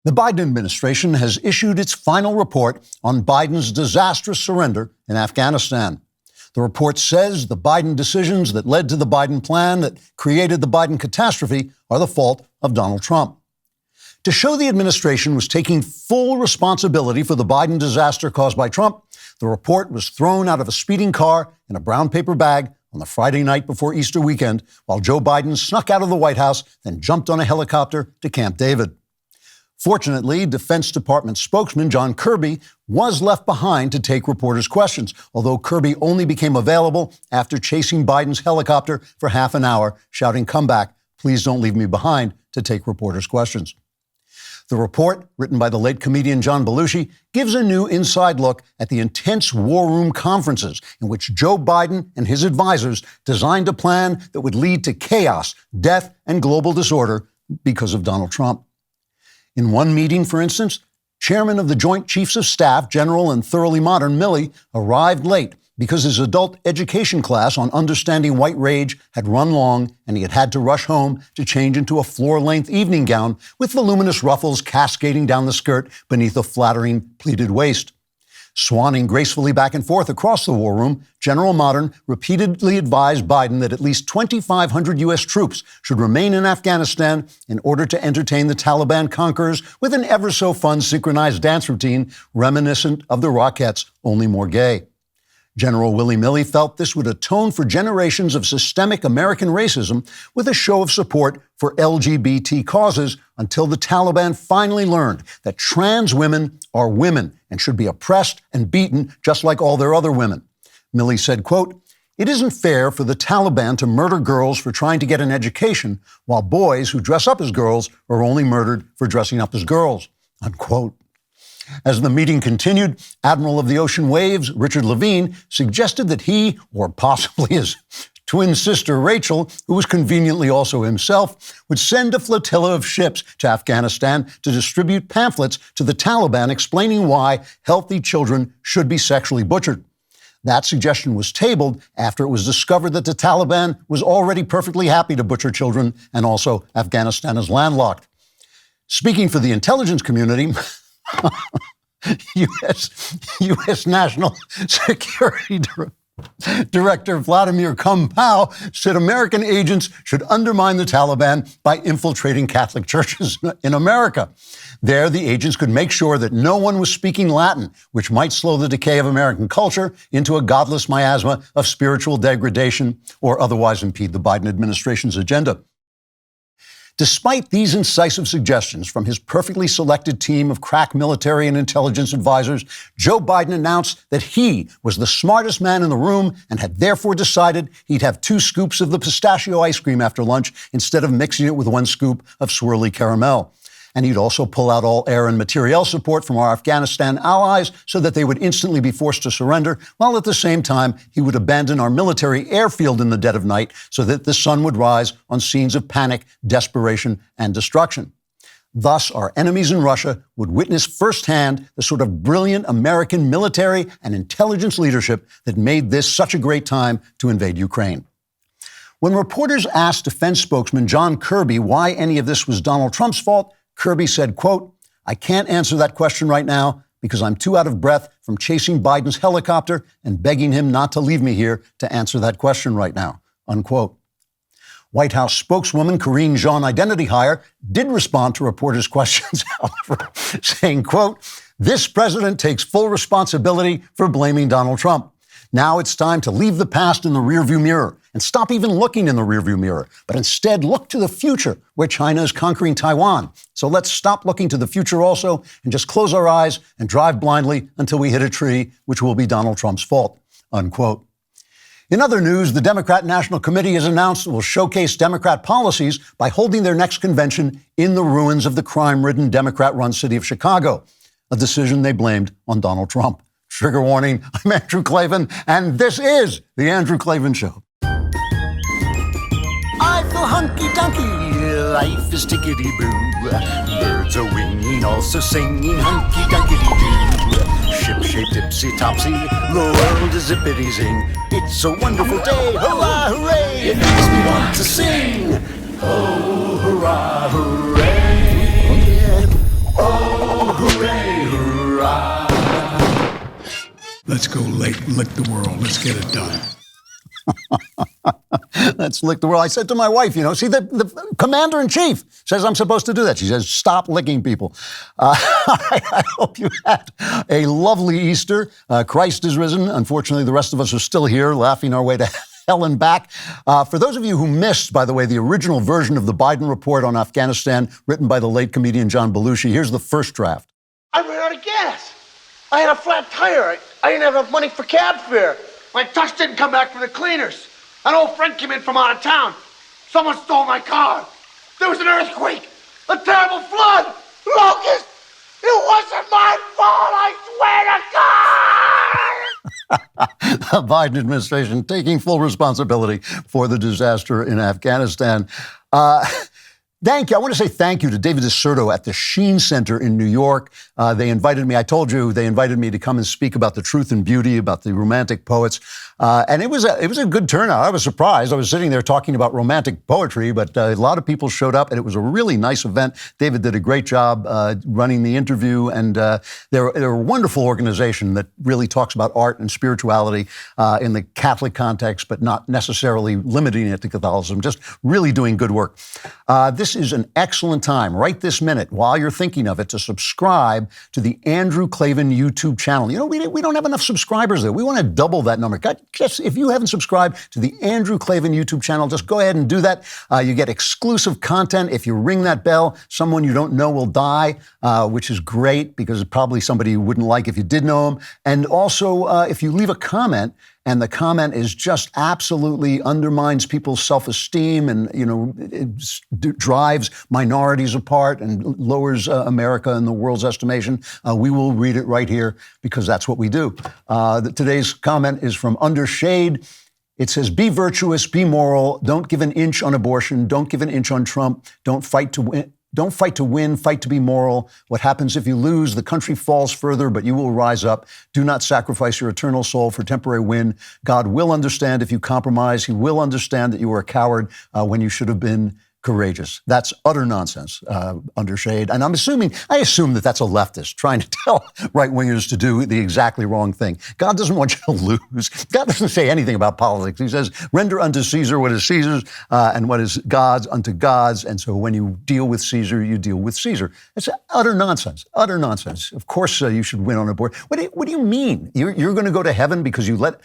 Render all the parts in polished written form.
The Biden administration has issued its final report on Biden's disastrous surrender in Afghanistan. The report says the Biden decisions that led to the Biden plan that created the Biden catastrophe are the fault of Donald Trump. To show the administration was taking full responsibility for the Biden disaster caused by Trump, the report was thrown out of a speeding car in a brown paper bag on the Friday night before Easter weekend while Joe Biden snuck out of the White House, then jumped on a helicopter to Camp David. Fortunately, Defense Department spokesman John Kirby was left behind to take reporters' questions, although Kirby only became available after chasing Biden's helicopter for half an hour, shouting, "Come back, please don't leave me behind," to take reporters' questions. The report, written by the late comedian John Belushi, gives a new inside look at the intense war room conferences in which Joe Biden and his advisors designed a plan that would lead to chaos, death, and global disorder because of Donald Trump. In one meeting, for instance, Chairman of the Joint Chiefs of Staff, General and thoroughly modern Milley, arrived late because his adult education class on understanding white rage had run long and he had had to rush home to change into a floor-length evening gown with voluminous ruffles cascading down the skirt beneath a flattering pleated waist. Swanning gracefully back and forth across the war room, General Modern repeatedly advised Biden that at least 2,500 U.S. troops should remain in Afghanistan in order to entertain the Taliban conquerors with an ever-so-fun synchronized dance routine reminiscent of the Rockettes, only more gay. General Willie Milley felt this would atone for generations of systemic American racism with a show of support for LGBT causes until the Taliban finally learned that trans women are women and should be oppressed and beaten just like all their other women. Milley said, quote, "It isn't fair for the Taliban to murder girls for trying to get an education while boys who dress up as girls are only murdered for dressing up as girls," unquote. As the meeting continued, Admiral of the Ocean Waves, Richard Levine, suggested that he, or possibly his twin sister Rachel, who was conveniently also himself, would send a flotilla of ships to Afghanistan to distribute pamphlets to the Taliban explaining why healthy children should be sexually butchered. That suggestion was tabled after it was discovered that the Taliban was already perfectly happy to butcher children, and also Afghanistan is landlocked. Speaking for the intelligence community, U.S. National Security Director Vladimir Kumpao said American agents should undermine the Taliban by infiltrating Catholic churches in America. There, the agents could make sure that no one was speaking Latin, which might slow the decay of American culture into a godless miasma of spiritual degradation or otherwise impede the Biden administration's agenda. Despite these incisive suggestions from his perfectly selected team of crack military and intelligence advisors, Joe Biden announced that he was the smartest man in the room and had therefore decided he'd have 2 scoops of the pistachio ice cream after lunch instead of mixing it with 1 scoop of swirly caramel. And he'd also pull out all air and materiel support from our Afghanistan allies so that they would instantly be forced to surrender, while at the same time he would abandon our military airfield in the dead of night so that the sun would rise on scenes of panic, desperation, and destruction. Thus, our enemies in Russia would witness firsthand the sort of brilliant American military and intelligence leadership that made this such a great time to invade Ukraine. When reporters asked defense spokesman John Kirby why any of this was Donald Trump's fault, Kirby said, quote, "I can't answer that question right now because I'm too out of breath from chasing Biden's helicopter and begging him not to leave me here to answer that question right now," unquote. White House spokeswoman Karine Jean-Identity Hire did respond to reporters' questions, however, saying, quote, "This president takes full responsibility for blaming Donald Trump. Now it's time to leave the past in the rearview mirror and stop even looking in the rearview mirror, but instead look to the future where China is conquering Taiwan. So let's stop looking to the future also and just close our eyes and drive blindly until we hit a tree, which will be Donald Trump's fault," unquote. In other news, the Democrat National Committee has announced it will showcase Democrat policies by holding their next convention in the ruins of the crime-ridden Democrat-run city of Chicago, a decision they blamed on Donald Trump. Trigger warning, I'm Andrew Klavan, and this is The Andrew Klavan Show. I feel hunky-dunky, life is tickety-boo. Birds are winging, also singing hunky-dunky-doo. Ship-shaped, ipsy-topsy, the world is zippity-zing. It's a wonderful day, hurrah, hooray! It makes me want to sing. Oh, hurrah, hooray! Oh, lick the world. Let's get it done. Let's lick the world. I said to my wife, see, the commander-in-chief says I'm supposed to do that. She says, stop licking people. I hope you had a lovely Easter. Christ is risen. Unfortunately, the rest of us are still here, laughing our way to hell and back. For those of you who missed, by the way, the original version of the Biden report on Afghanistan, written by the late comedian John Belushi, here's the first draft. I ran out of gas. I had a flat tire. I didn't have enough money for cab fare. My tux didn't come back from the cleaners. An old friend came in from out of town. Someone stole my car. There was an earthquake. A terrible flood. Locust. It wasn't my fault, I swear to God! The Biden administration taking full responsibility for the disaster in Afghanistan. Thank you. I want to say thank you to David DeSerto at the Sheen Center in New York. They invited me. I told you they invited me to come and speak about the truth and beauty, about the romantic poets. And it was a good turnout. I was surprised. I was sitting there talking about romantic poetry, but a lot of people showed up, and it was a really nice event. David did a great job running the interview, and they're a wonderful organization that really talks about art and spirituality in the Catholic context, but not necessarily limiting it to Catholicism, just really doing good work. This is an excellent time, right this minute, while you're thinking of it, to subscribe to the Andrew Klavan YouTube channel. We don't have enough subscribers there. We want to double that number. Just if you haven't subscribed to the Andrew Klavan YouTube channel, just go ahead and do that. You get exclusive content. If you ring that bell, someone you don't know will die, which is great because it's probably somebody you wouldn't like if you did know them. And also, if you leave a comment, and the comment is just absolutely undermines people's self-esteem and, it drives minorities apart and lowers America in the world's estimation, we will read it right here because that's what we do. Today's comment is from Under Shade. It says, be virtuous, be moral, don't give an inch on abortion, don't give an inch on Trump, don't fight to win. Don't fight to win, fight to be moral. What happens if you lose? The country falls further, but you will rise up. Do not sacrifice your eternal soul for temporary win. God will understand if you compromise. He will understand that you were a coward when you should have been courageous. That's utter nonsense, Under Shade. And I assume that that's a leftist trying to tell right-wingers to do the exactly wrong thing. God doesn't want you to lose. God doesn't say anything about politics. He says, render unto Caesar what is Caesar's and what is God's unto God's. And so when you deal with Caesar, you deal with Caesar. It's utter nonsense, utter nonsense. Of course you should win on a board. What do you mean? You're going to go to heaven because you let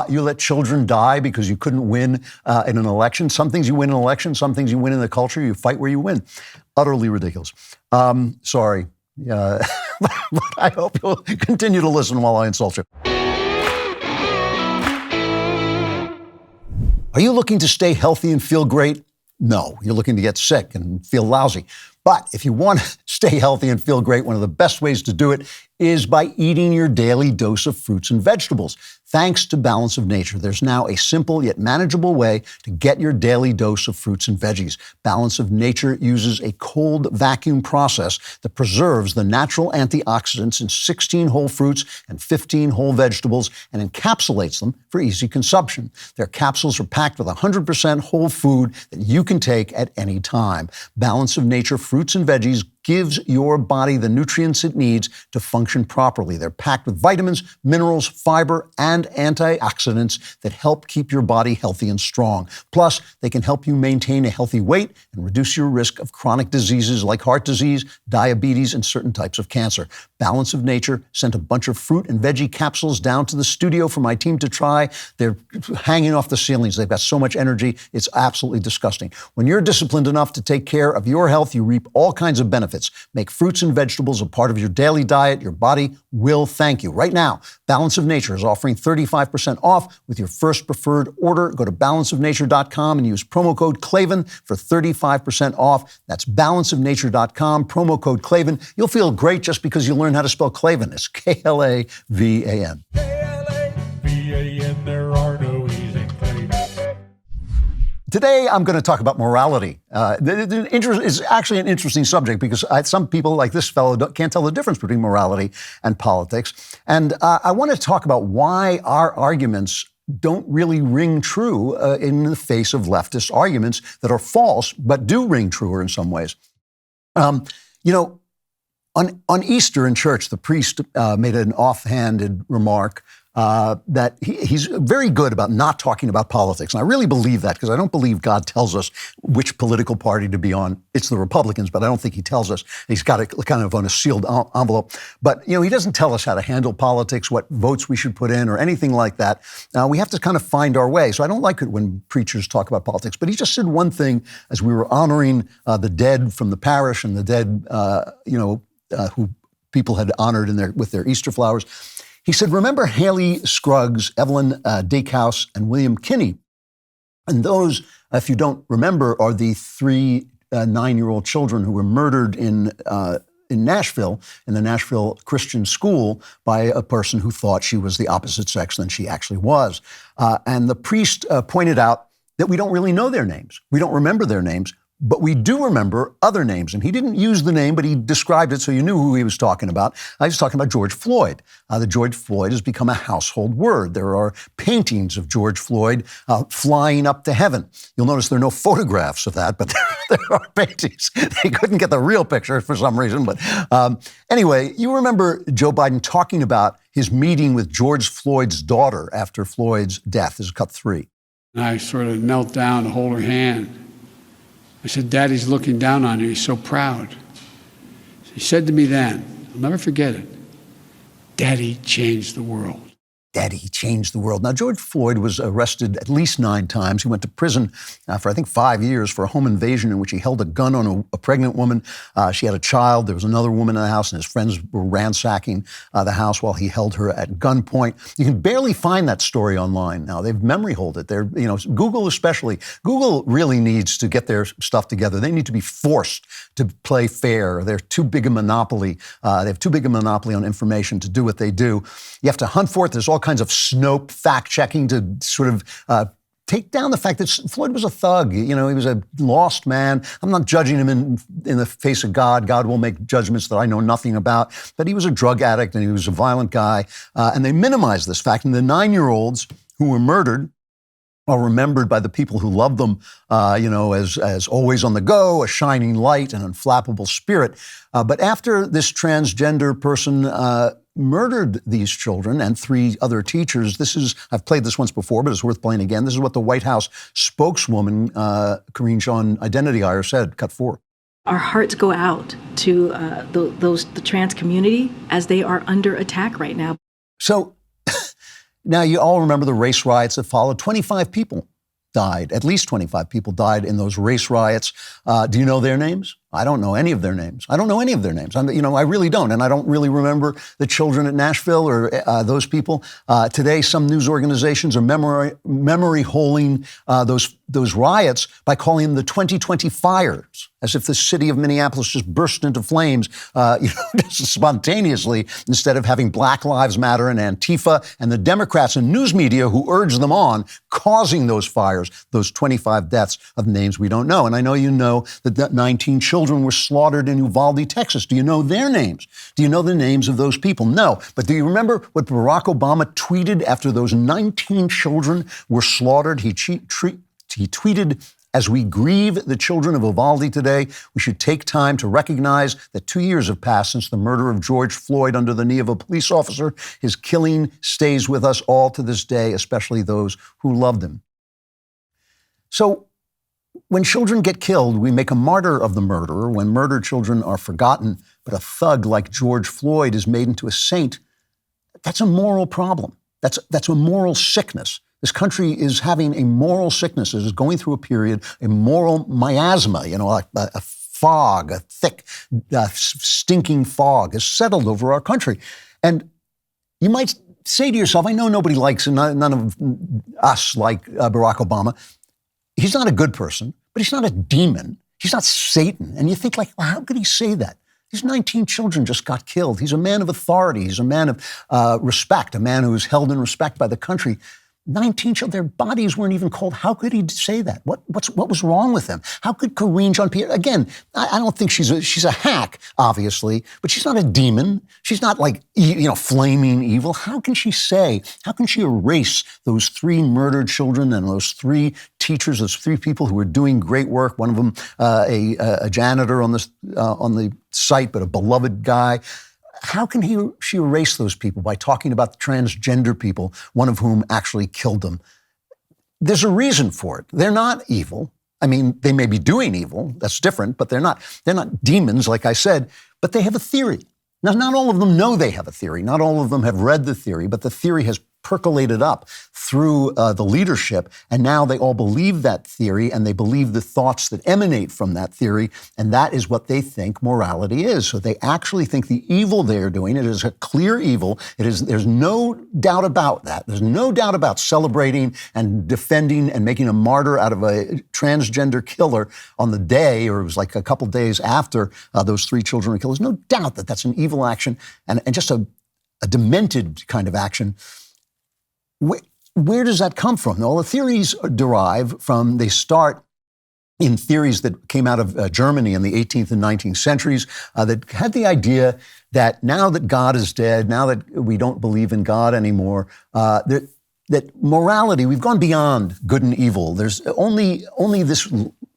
you let children die because you couldn't win in an election. Some things you win in an election, some things you win in the culture. You fight where you win. Utterly ridiculous. Sorry. But I hope you'll continue to listen while I insult you. Are you looking to stay healthy and feel great? No, you're looking to get sick and feel lousy. But if you want to stay healthy and feel great, one of the best ways to do it is by eating your daily dose of fruits and vegetables. Thanks to Balance of Nature, there's now a simple yet manageable way to get your daily dose of fruits and veggies. Balance of Nature uses a cold vacuum process that preserves the natural antioxidants in 16 whole fruits and 15 whole vegetables and encapsulates them for easy consumption. Their capsules are packed with 100% whole food that you can take at any time. Balance of Nature fruits and veggies gives your body the nutrients it needs to function properly. They're packed with vitamins, minerals, fiber, and antioxidants that help keep your body healthy and strong. Plus, they can help you maintain a healthy weight and reduce your risk of chronic diseases like heart disease, diabetes, and certain types of cancer. Balance of Nature sent a bunch of fruit and veggie capsules down to the studio for my team to try. They're hanging off the ceilings. They've got so much energy. It's absolutely disgusting. When you're disciplined enough to take care of your health, you reap all kinds of benefits. Make fruits and vegetables a part of your daily diet. Your body will thank you. Right now, Balance of Nature is offering 35% off with your first preferred order. Go to balanceofnature.com and use promo code Klavan for 35% off. That's balanceofnature.com, promo code Klavan. You'll feel great just because you learned how to spell Klavan. It's Klavan. Klavan, there are no E's in Klavan. Today, I'm going to talk about morality. It's actually an interesting subject because some people like this fellow can't tell the difference between morality and politics. And I want to talk about why our arguments don't really ring true in the face of leftist arguments that are false, but do ring truer in some ways. On Easter in church, the priest made an offhanded remark that he's very good about not talking about politics. And I really believe that, because I don't believe God tells us which political party to be on. It's the Republicans, but I don't think he tells us. He's got it kind of on a sealed envelope. But, he doesn't tell us how to handle politics, what votes we should put in, or anything like that. We have to kind of find our way. So I don't like it when preachers talk about politics. But he just said one thing as we were honoring the dead from the parish and the dead, who people had honored with their Easter flowers. He said, remember Haley Scruggs, Evelyn Dakehouse, and William Kinney. And those, if you don't remember, are the three 9-year-old children who were murdered in Nashville, in the Nashville Christian school, by a person who thought she was the opposite sex than she actually was. And the priest pointed out that we don't really know their names. We don't remember their names. But we do remember other names. And he didn't use the name, but he described it so you knew who he was talking about. I was talking about George Floyd. The George Floyd has become a household word. There are paintings of George Floyd flying up to heaven. You'll notice there are no photographs of that, but there are paintings. They couldn't get the real picture for some reason. But anyway, you remember Joe Biden talking about his meeting with George Floyd's daughter after Floyd's death. This is cut 3. And I sort of knelt down to hold her hand. I said, Daddy's looking down on you. He's so proud. He said to me then, I'll never forget it, Daddy changed the world. Daddy changed the world. Now, George Floyd was arrested at least 9 times. He went to prison for, I think, 5 years for a home invasion in which he held a gun on a pregnant woman. She had a child. There was another woman in the house, and his friends were ransacking the house while he held her at gunpoint. You can barely find that story online now. They've memory holed it. They're, Google especially. Google really needs to get their stuff together. They need to be forced to play fair. They're too big a monopoly. They have too big a monopoly on information to do what they do. You have to hunt for it. There's all kinds of Snope fact-checking to sort of take down the fact that Floyd was a thug. He was a lost man. I'm not judging him in the face of God. God will make judgments that I know nothing about. But he was a drug addict and he was a violent guy. And they minimized this fact. And the 9-year-olds who were murdered are remembered by the people who loved them, as always on the go, a shining light, an unflappable spirit. But after this transgender person murdered these children and 3 other teachers, I've played this once before, but it's worth playing again. This is what the White House spokeswoman, Karine Jean DailyWire, said, cut 4. Our hearts go out to the trans community as they are under attack right now. So now you all remember the race riots that followed. 25 people died. At least 25 people died in those race riots. Do you know their names? I don't know any of their names. I really don't. And I don't really remember the children at Nashville or those people. Today, some news organizations are memory holing those riots by calling them the 2020 fires, as if the city of Minneapolis just burst into flames, just spontaneously, instead of having Black Lives Matter and Antifa and the Democrats and news media who urge them on, causing those fires, those 25 deaths of names we don't know. And I know you know that 19 children were slaughtered in Uvalde, Texas. Do you know their names? Do you know the names of those people? No. But do you remember what Barack Obama tweeted after those 19 children were slaughtered? He tweeted, as we grieve the children of Uvalde today, we should take time to recognize that 2 years have passed since the murder of George Floyd under the knee of a police officer. His killing stays with us all to this day, especially those who loved him. So when children get killed, we make a martyr of the murderer. When murdered children are forgotten, but a thug like George Floyd is made into a saint, that's a moral problem. That's a moral sickness. This country is having a moral sickness. It is going through a period, a moral miasma, a fog, a thick, stinking fog has settled over our country. And you might say to yourself, I know nobody likes, and none of us like Barack Obama. He's not a good person, but he's not a demon. He's not Satan. And you think, well, how could he say that? These 19 children just got killed. He's a man of authority. He's a man of respect, a man who is held in respect by the country. 19 children, their bodies weren't even cold. How could he say that? What was wrong with them? How could Karine Jean-Pierre, again, I don't think she's a hack, obviously, but she's not a demon. She's not like, flaming evil. How can she erase those 3 murdered children and those 3 teachers, those 3 people who were doing great work, one of them a janitor on the site, but a beloved guy? How can she erase those people by talking about the transgender people, one of whom actually killed them? There's a reason for it. They're not evil. I mean, they may be doing evil. That's different, but they're not demons, like I said, but they have a theory. Now, not all of them know they have a theory. Not all of them have read the theory, but the theory has percolated up through the leadership, and now they all believe that theory, and they believe the thoughts that emanate from that theory, and that is what they think morality is. So they actually think the evil they're doing, it is a clear evil. There's no doubt about that. There's no doubt about celebrating and defending and making a martyr out of a transgender killer on the day, or it was like a couple days after those 3 children were killed. There's no doubt that that's an evil action and just a demented kind of action. Where does that come from? Well, the theories derive from, they start in theories that came out of Germany in the 18th and 19th centuries that had the idea that now that God is dead, now that we don't believe in God anymore, that morality, we've gone beyond good and evil. There's only this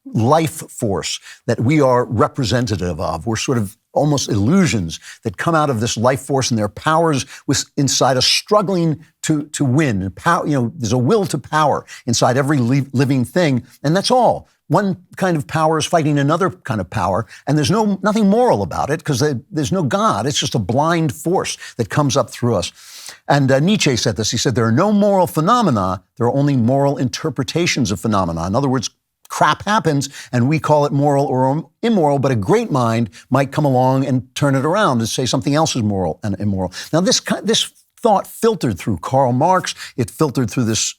life force that we are representative of. We're sort of almost illusions that come out of this life force, and their powers inside us struggling to win. And there's a will to power inside every living thing, and that's all. One kind of power is fighting another kind of power, and there's nothing moral about it because there's no God. It's just a blind force that comes up through us. And Nietzsche said this. He said, there are no moral phenomena. There are only moral interpretations of phenomena. In other words, crap happens and we call it moral or immoral, but a great mind might come along and turn it around and say something else is moral and immoral. Now, this thought filtered through Karl Marx. It filtered through this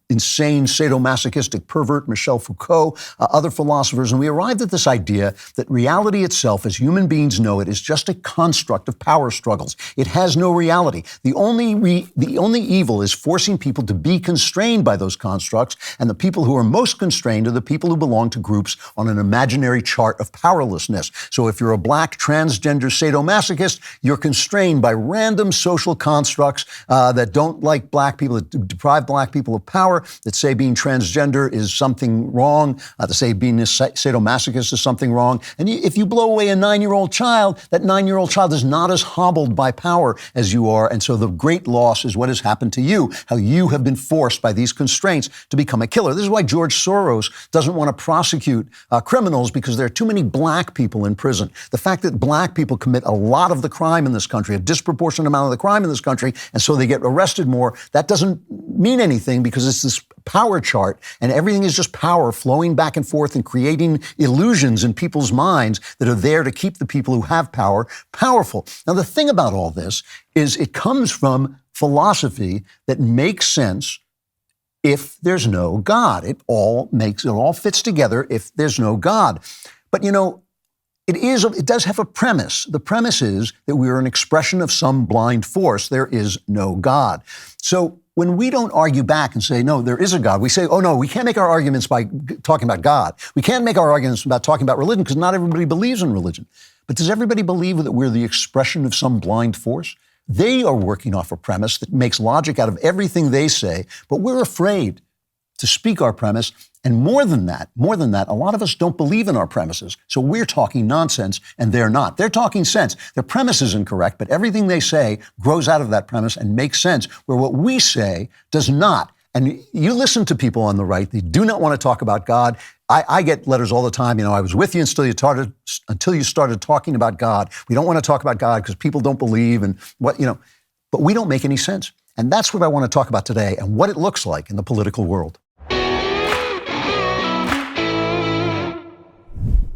insane sadomasochistic pervert, Michel Foucault, other philosophers, and we arrived at this idea that reality itself, as human beings know it, is just a construct of power struggles. It has no reality. The only evil is forcing people to be constrained by those constructs, and the people who are most constrained are the people who belong to groups on an imaginary chart of powerlessness. So if you're a black transgender sadomasochist, you're constrained by random social constructs that don't like black people, that deprive black people of power, that say being transgender is something wrong, that say being a sadomasochist is something wrong. And if you blow away a 9-year-old child, that 9-year-old child is not as hobbled by power as you are. And so the great loss is what has happened to you, how you have been forced by these constraints to become a killer. This is why George Soros doesn't want to prosecute criminals, because there are too many black people in prison. The fact that black people commit a lot of the crime in this country, a disproportionate amount of the crime in this country, and so they get arrested more, that doesn't mean anything, because it's this power chart, and everything is just power flowing back and forth and creating illusions in people's minds that are there to keep the people who have power powerful. Now, the thing about all this is it comes from philosophy that makes sense if there's no God. It all fits together if there's no God. But it does have a premise. The premise is that we are an expression of some blind force. There is no God. So when we don't argue back and say, no, there is a God, we say, oh, no, we can't make our arguments by talking about God. We can't make our arguments about talking about religion because not everybody believes in religion. But does everybody believe that we're the expression of some blind force? They are working off a premise that makes logic out of everything they say, but we're afraid to speak our premise. And more than that, a lot of us don't believe in our premises. So we're talking nonsense and they're not. They're talking sense. Their premise is incorrect, but everything they say grows out of that premise and makes sense, where what we say does not. And you listen to people on the right, they do not want to talk about God. I get letters all the time, I was with you until you started talking about God. We don't want to talk about God because people don't believe and but we don't make any sense. And that's what I want to talk about today and what it looks like in the political world.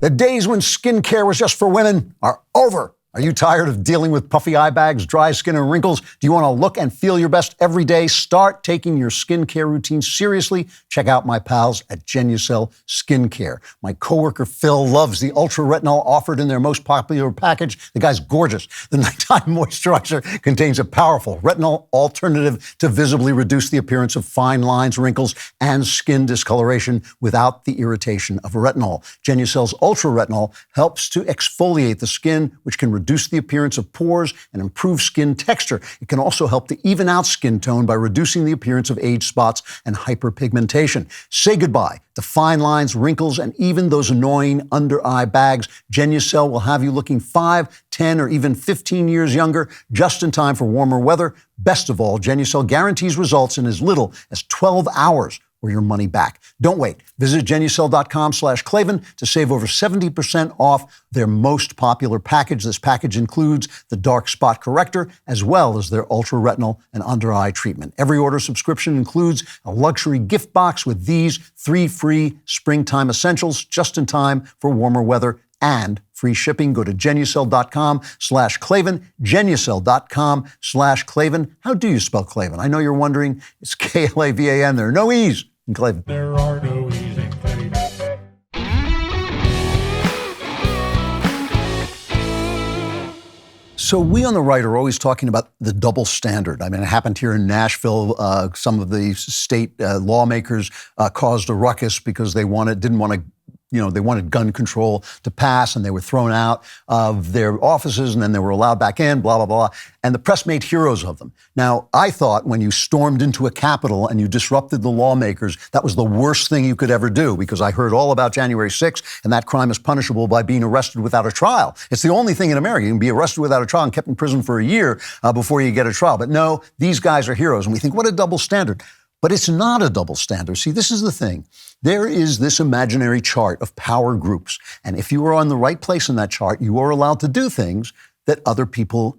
The days when skincare was just for women are over. Are you tired of dealing with puffy eye bags, dry skin, and wrinkles? Do you want to look and feel your best every day? Start taking your skincare routine seriously. Check out my pals at Genucel Skincare. My coworker Phil loves the Ultra Retinol offered in their most popular package. The guy's gorgeous. The nighttime moisturizer contains a powerful retinol alternative to visibly reduce the appearance of fine lines, wrinkles, and skin discoloration without the irritation of retinol. Genucel's Ultra Retinol helps to exfoliate the skin, which can reduce the appearance of pores and improve skin texture. It can also help to even out skin tone by reducing the appearance of age spots and hyperpigmentation. Say goodbye to fine lines, wrinkles, and even those annoying under-eye bags. Genucel will have you looking 5, 10, or even 15 years younger, just in time for warmer weather. Best of all, Genucel guarantees results in as little as 12 hours or your money back. Don't wait. Visit Genucel.com/Klavan to save over 70% off their most popular package. This package includes the dark spot corrector, as well as their ultra retinol and under eye treatment. Every order subscription includes a luxury gift box with these 3 free springtime essentials, just in time for warmer weather and free shipping. Go to Genucel.com/Klavan, Genucel.com/Klavan. How do you spell Klavan? I know you're wondering. It's Klavan. There are no E's in Klavan. There are no E's in Klavan. So we on the right are always talking about the double standard. I mean, it happened here in Nashville. Some of the state lawmakers caused a ruckus because they didn't want to. They wanted gun control to pass, and they were thrown out of their offices, and then they were allowed back in, blah, blah, blah. And the press made heroes of them. Now, I thought when you stormed into a Capitol and you disrupted the lawmakers, that was the worst thing you could ever do, because I heard all about January 6th, and that crime is punishable by being arrested without a trial. It's the only thing in America. You can be arrested without a trial and kept in prison for a year before you get a trial. But no, these guys are heroes. And we think, what a double standard. But it's not a double standard. See, this is the thing. There is this imaginary chart of power groups. And if you are on the right place in that chart, you are allowed to do things that other people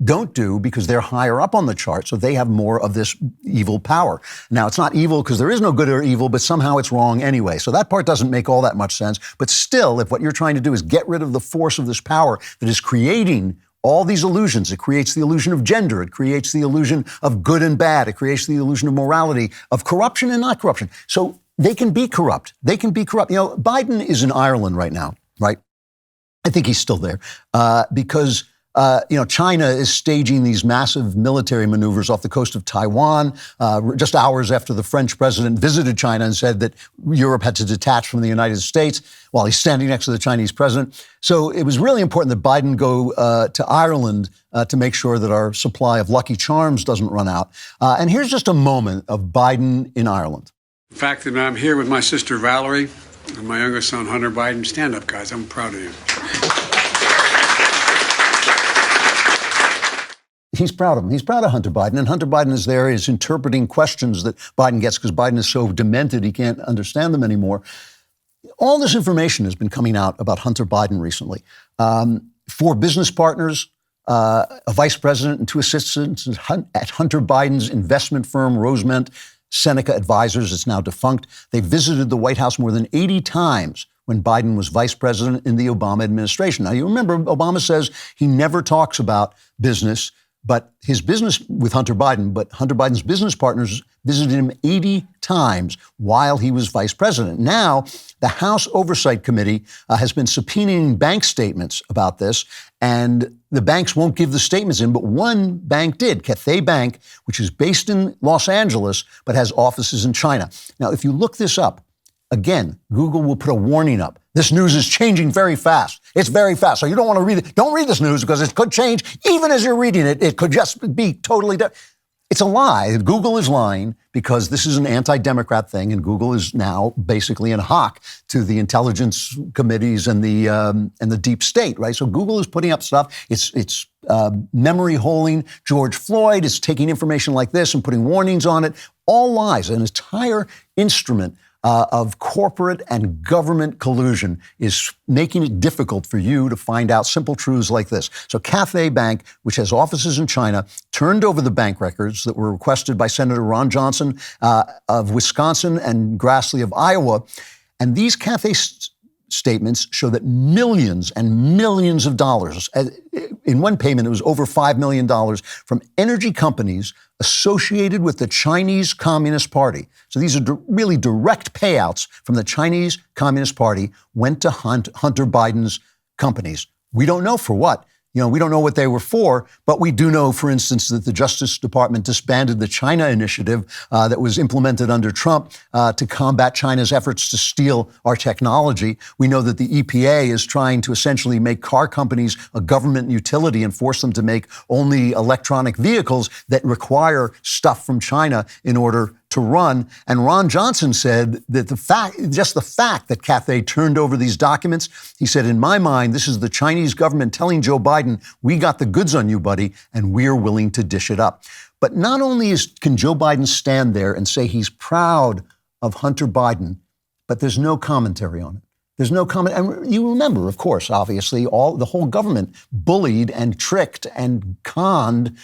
don't do because they're higher up on the chart. So they have more of this evil power. Now, it's not evil because there is no good or evil, but somehow it's wrong anyway. So that part doesn't make all that much sense. But still, if what you're trying to do is get rid of the force of this power that is creating all these illusions. It creates the illusion of gender. It creates the illusion of good and bad. It creates the illusion of morality, of corruption and not corruption. So they can be corrupt. They can be corrupt. Biden is in Ireland right now, right? I think he's still there because China is staging these massive military maneuvers off the coast of Taiwan, just hours after the French president visited China and said that Europe had to detach from the United States while he's standing next to the Chinese president. So it was really important that Biden go to Ireland to make sure that our supply of Lucky Charms doesn't run out. And here's just a moment of Biden in Ireland. The fact that I'm here with my sister Valerie and my younger son Hunter Biden. Stand up, guys. I'm proud of you. He's proud of him. He's proud of Hunter Biden. And Hunter Biden is there, is interpreting questions that Biden gets because Biden is so demented he can't understand them anymore. All this information has been coming out about Hunter Biden recently. 4 business partners, a vice president and 2 assistants at Hunter Biden's investment firm, Rosemont Seneca Advisors. It's now defunct. They visited the White House more than 80 times when Biden was vice president in the Obama administration. Now, you remember Obama says he never talks about business, but his business with Hunter Biden, but Hunter Biden's business partners visited him 80 times while he was vice president. Now, the House Oversight Committee has been subpoenaing bank statements about this, and the banks won't give the statements in, but one bank did, Cathay Bank, which is based in Los Angeles, but has offices in China. Now, if you look this up, again, Google will put a warning up. This news is changing very fast. It's very fast. So you don't want to read it. Don't read this news because it could change. Even as you're reading it, it could just be totally different. It's a lie. Google is lying because this is an anti-Democrat thing, and Google is now basically in hock to the intelligence committees and the deep state, right? So Google is putting up stuff. It's memory holing George Floyd. It's taking information like this and putting warnings on it. All lies. An entire instrument of corporate and government collusion is making it difficult for you to find out simple truths like this. So Cathay Bank, which has offices in China, turned over the bank records that were requested by Senator Ron Johnson of Wisconsin and Grassley of Iowa. And these Cathay statements show that millions and millions of dollars, in one payment it was over $5 million, from energy companies associated with the Chinese Communist Party. So these are really direct payouts from the Chinese Communist Party went to Hunter Biden's companies. We don't know for what. We don't know what they were for, but we do know, for instance, that the Justice Department disbanded the China Initiative that was implemented under Trump to combat China's efforts to steal our technology. We know that the EPA is trying to essentially make car companies a government utility and force them to make only electronic vehicles that require stuff from China in order to run. And Ron Johnson said that the fact that Cathay turned over these documents, he said, in my mind, this is the Chinese government telling Joe Biden, we got the goods on you, buddy, and we're willing to dish it up. But not only can Joe Biden stand there and say he's proud of Hunter Biden, but there's no commentary on it. There's no comment. And you remember, of course, obviously, the whole government bullied and tricked and conned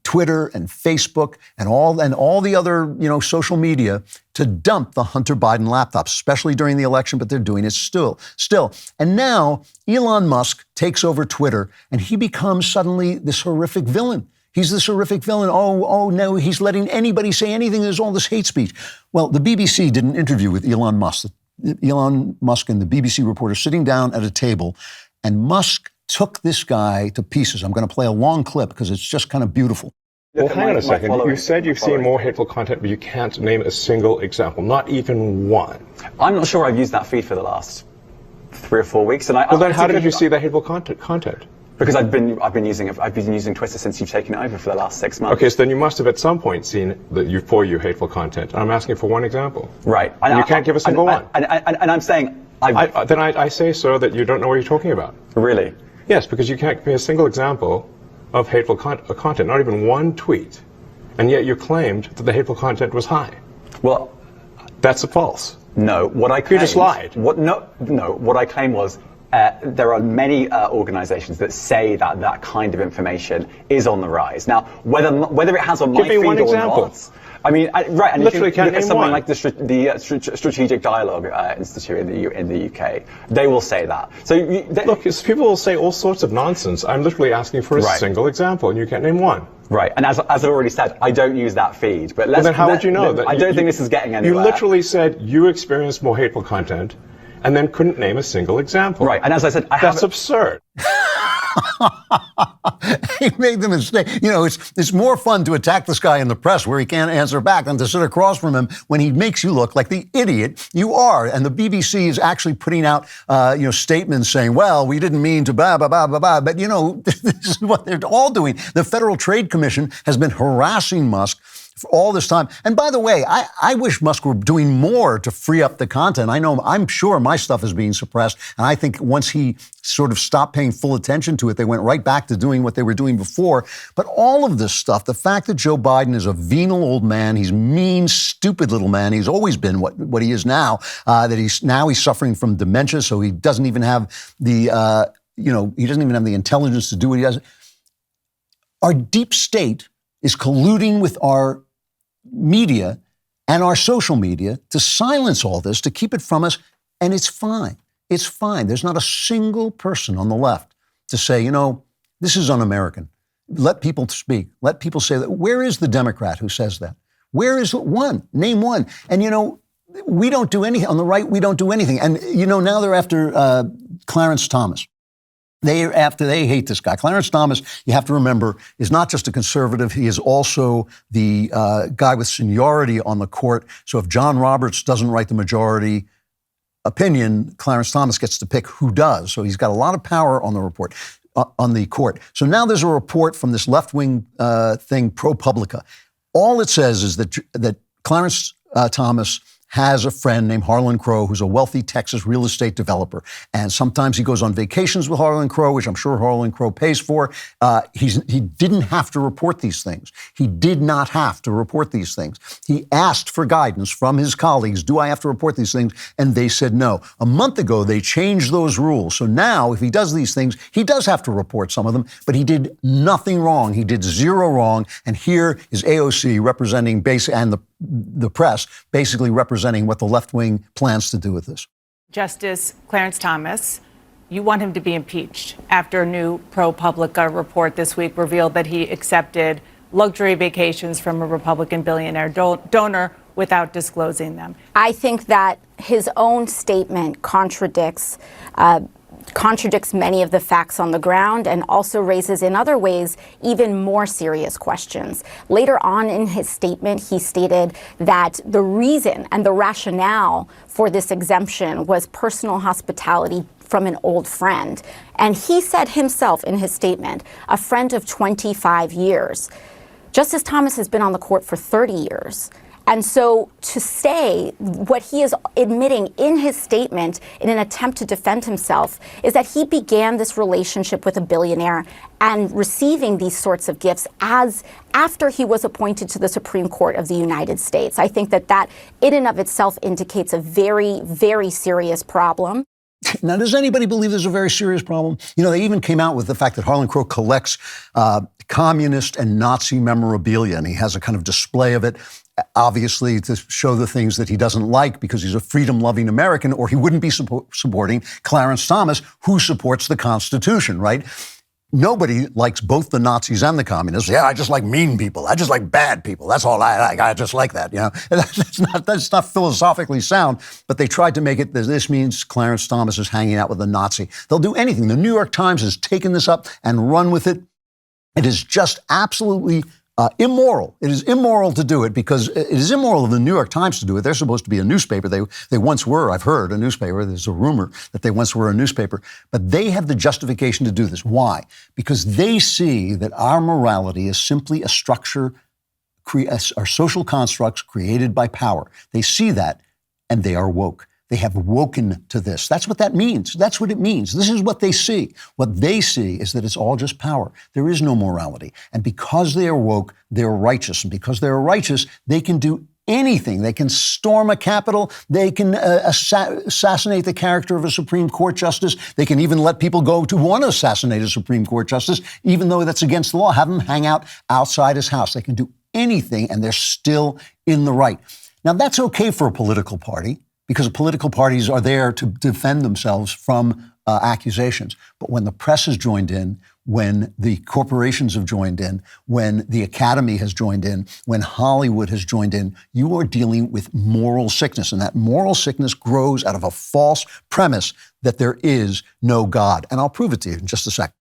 Twitter and Facebook and all the other, social media to dump the Hunter Biden laptops, especially during the election, but they're doing it still. And now Elon Musk takes over Twitter and he becomes suddenly this horrific villain. He's this horrific villain. Oh no, he's letting anybody say anything. There's all this hate speech. Well, the BBC did an interview with Elon Musk. Elon Musk and the BBC reporter sitting down at a table, and Musk took this guy to pieces. I'm going to play a long clip because it's just kind of beautiful. Well, hang on a second. You said you've seen more hateful content, but you can't name a single example, not even one. I'm not sure I've used that feed for the last 3 or 4 weeks. Well, then how did you see the hateful content? Because I've been using Twitter since you've taken it over for the last 6 months. Okay, so then you must have at some point seen for you hateful content. I'm asking for one example. Right. And you can't give a single one. And I'm saying... I say, sir, that you don't know what you're talking about. Really? Yes, because you can't give me a single example of hateful content, not even one tweet. And yet you claimed that the hateful content was high. Well... That's false. No, what I claimed... You just lied. What I claimed was there are many organizations that say that that kind of information is on the rise. Now, whether it has on my feed or not... I mean, right, and literally if you look at something one. like the Strategic Dialogue Institute in the UK, they will say that. So look, people will say all sorts of nonsense. I'm literally asking for a single example, and you can't name one. Right, and as I already said, I don't use that feed. But then how would you know that? I don't think this is getting anywhere. You literally said you experienced more hateful content, and then couldn't name a single example. Right, and as I said, that's absurd. He made the mistake. It's more fun to attack this guy in the press where he can't answer back than to sit across from him when he makes you look like the idiot you are. And the BBC is actually putting out, statements saying, well, we didn't mean to blah, blah, blah, blah, blah. But, this is what they're all doing. The Federal Trade Commission has been harassing Musk for all this time. And by the way, I wish Musk were doing more to free up the content. I'm sure my stuff is being suppressed. And I think once he sort of stopped paying full attention to it, they went right back to doing what they were doing before. But all of this stuff, the fact that Joe Biden is a venal old man, he's mean, stupid little man. He's always been what he is now, that he's suffering from dementia. So he doesn't even have the intelligence to do what he does. Our deep state is colluding with our media and our social media to silence all this, to keep it from us, and it's fine. It's fine. There's not a single person on the left to say, this is un-American. Let people speak. Let people say that. Where is the Democrat who says that? Where is one? Name one. And, we don't do anything. On the right, we don't do anything. And, now they're after Clarence Thomas. They hate this guy. Clarence Thomas, you have to remember, is not just a conservative. He is also the guy with seniority on the court. So if John Roberts doesn't write the majority opinion, Clarence Thomas gets to pick who does. So he's got a lot of power on the court. So now there's a report from this left-wing thing, ProPublica. All it says is that Clarence Thomas has a friend named Harlan Crow, who's a wealthy Texas real estate developer. And sometimes he goes on vacations with Harlan Crow, which I'm sure Harlan Crow pays for. He didn't have to report these things. He did not have to report these things. He asked for guidance from his colleagues. Do I have to report these things? And they said no. A month ago, they changed those rules. So now, if he does these things, he does have to report some of them, but he did nothing wrong. He did zero wrong. And here is AOC representing and the press basically representing what the left wing plans to do with this. Justice Clarence Thomas, you want him to be impeached after a new ProPublica report this week revealed that he accepted luxury vacations from a Republican billionaire donor without disclosing them. I think that his own statement contradicts many of the facts on the ground and also raises in other ways even more serious questions. Later on in his statement, he stated that the reason and the rationale for this exemption was personal hospitality from an old friend. And he said himself in his statement, a friend of 25 years. Justice Thomas has been on the court for 30 years. And so to say what he is admitting in his statement in an attempt to defend himself is that he began this relationship with a billionaire and receiving these sorts of gifts after he was appointed to the Supreme Court of the United States. I think that in and of itself indicates a very, very serious problem. Now, does anybody believe there's a very serious problem? You know, they even came out with the fact that Harlan Crow collects communist and Nazi memorabilia, and he has a kind of display of it, obviously to show the things that he doesn't like because he's a freedom-loving American, or he wouldn't be supporting Clarence Thomas, who supports the Constitution, right? Nobody likes both the Nazis and the communists. Yeah, I just like mean people. I just like bad people. That's all I like. I just like that, you know. That's not philosophically sound, but they tried to make it that this means Clarence Thomas is hanging out with a Nazi. They'll do anything. The New York Times has taken this up and run with it. It is just absolutely immoral. It is immoral to do it because it is immoral of the New York Times to do it. They're supposed to be a newspaper. They once were, I've heard, a newspaper. There's a rumor that they once were a newspaper. But they have the justification to do this. Why? Because they see that our morality is simply a structure, our social constructs created by power. They see that, and they are woke. They have woken to this. That's what that means. That's what it means. This is what they see. What they see is that it's all just power. There is no morality. And because they are woke, they're righteous. And because they're righteous, they can do anything. They can storm a Capitol. They can assassinate the character of a Supreme Court justice. They can even let people go to want to assassinate a Supreme Court justice, even though that's against the law. Have them hang out outside his house. They can do anything, and they're still in the right. Now, that's okay for a political party, because political parties are there to defend themselves from accusations. But when the press has joined in, when the corporations have joined in, when the academy has joined in, when Hollywood has joined in, you are dealing with moral sickness. And that moral sickness grows out of a false premise that there is no God. And I'll prove it to you in just a second.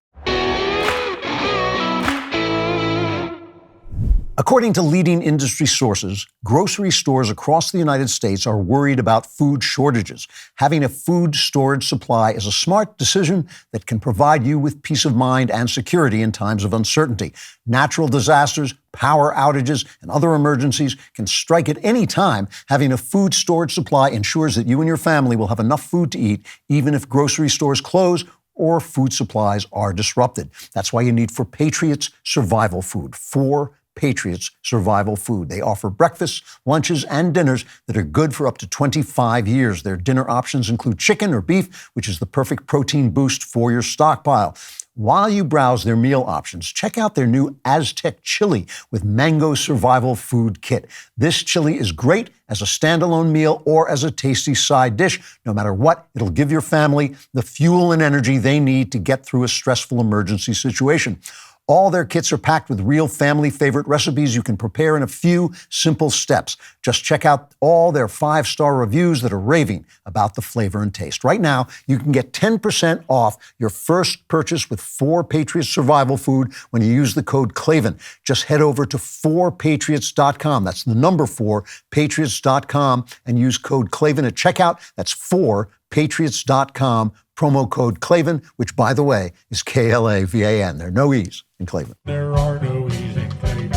According to leading industry sources, grocery stores across the United States are worried about food shortages. Having a food storage supply is a smart decision that can provide you with peace of mind and security in times of uncertainty. Natural disasters, power outages, and other emergencies can strike at any time. Having a food storage supply ensures that you and your family will have enough food to eat, even if grocery stores close or food supplies are disrupted. That's why you need For Patriots Survival Food. For Patriots Survival Food. They offer breakfasts, lunches, and dinners that are good for up to 25 years. Their dinner options include chicken or beef, which is the perfect protein boost for your stockpile. While you browse their meal options, check out their new Aztec chili with mango survival food kit. This chili is great as a standalone meal or as a tasty side dish. No matter what, it'll give your family the fuel and energy they need to get through a stressful emergency situation. All their kits are packed with real family favorite recipes you can prepare in a few simple steps. Just check out all their 5-star reviews that are raving about the flavor and taste. Right now, you can get 10% off your first purchase with 4 Patriots Survival Food when you use the code Klavan. Just head over to 4patriots.com. That's the number 4, patriots.com, and use code Klavan at checkout. That's 4patriots.com. Promo code Klavan, which, by the way, is Klavan. There are no E's in Klavan. There are no E's in Klavan.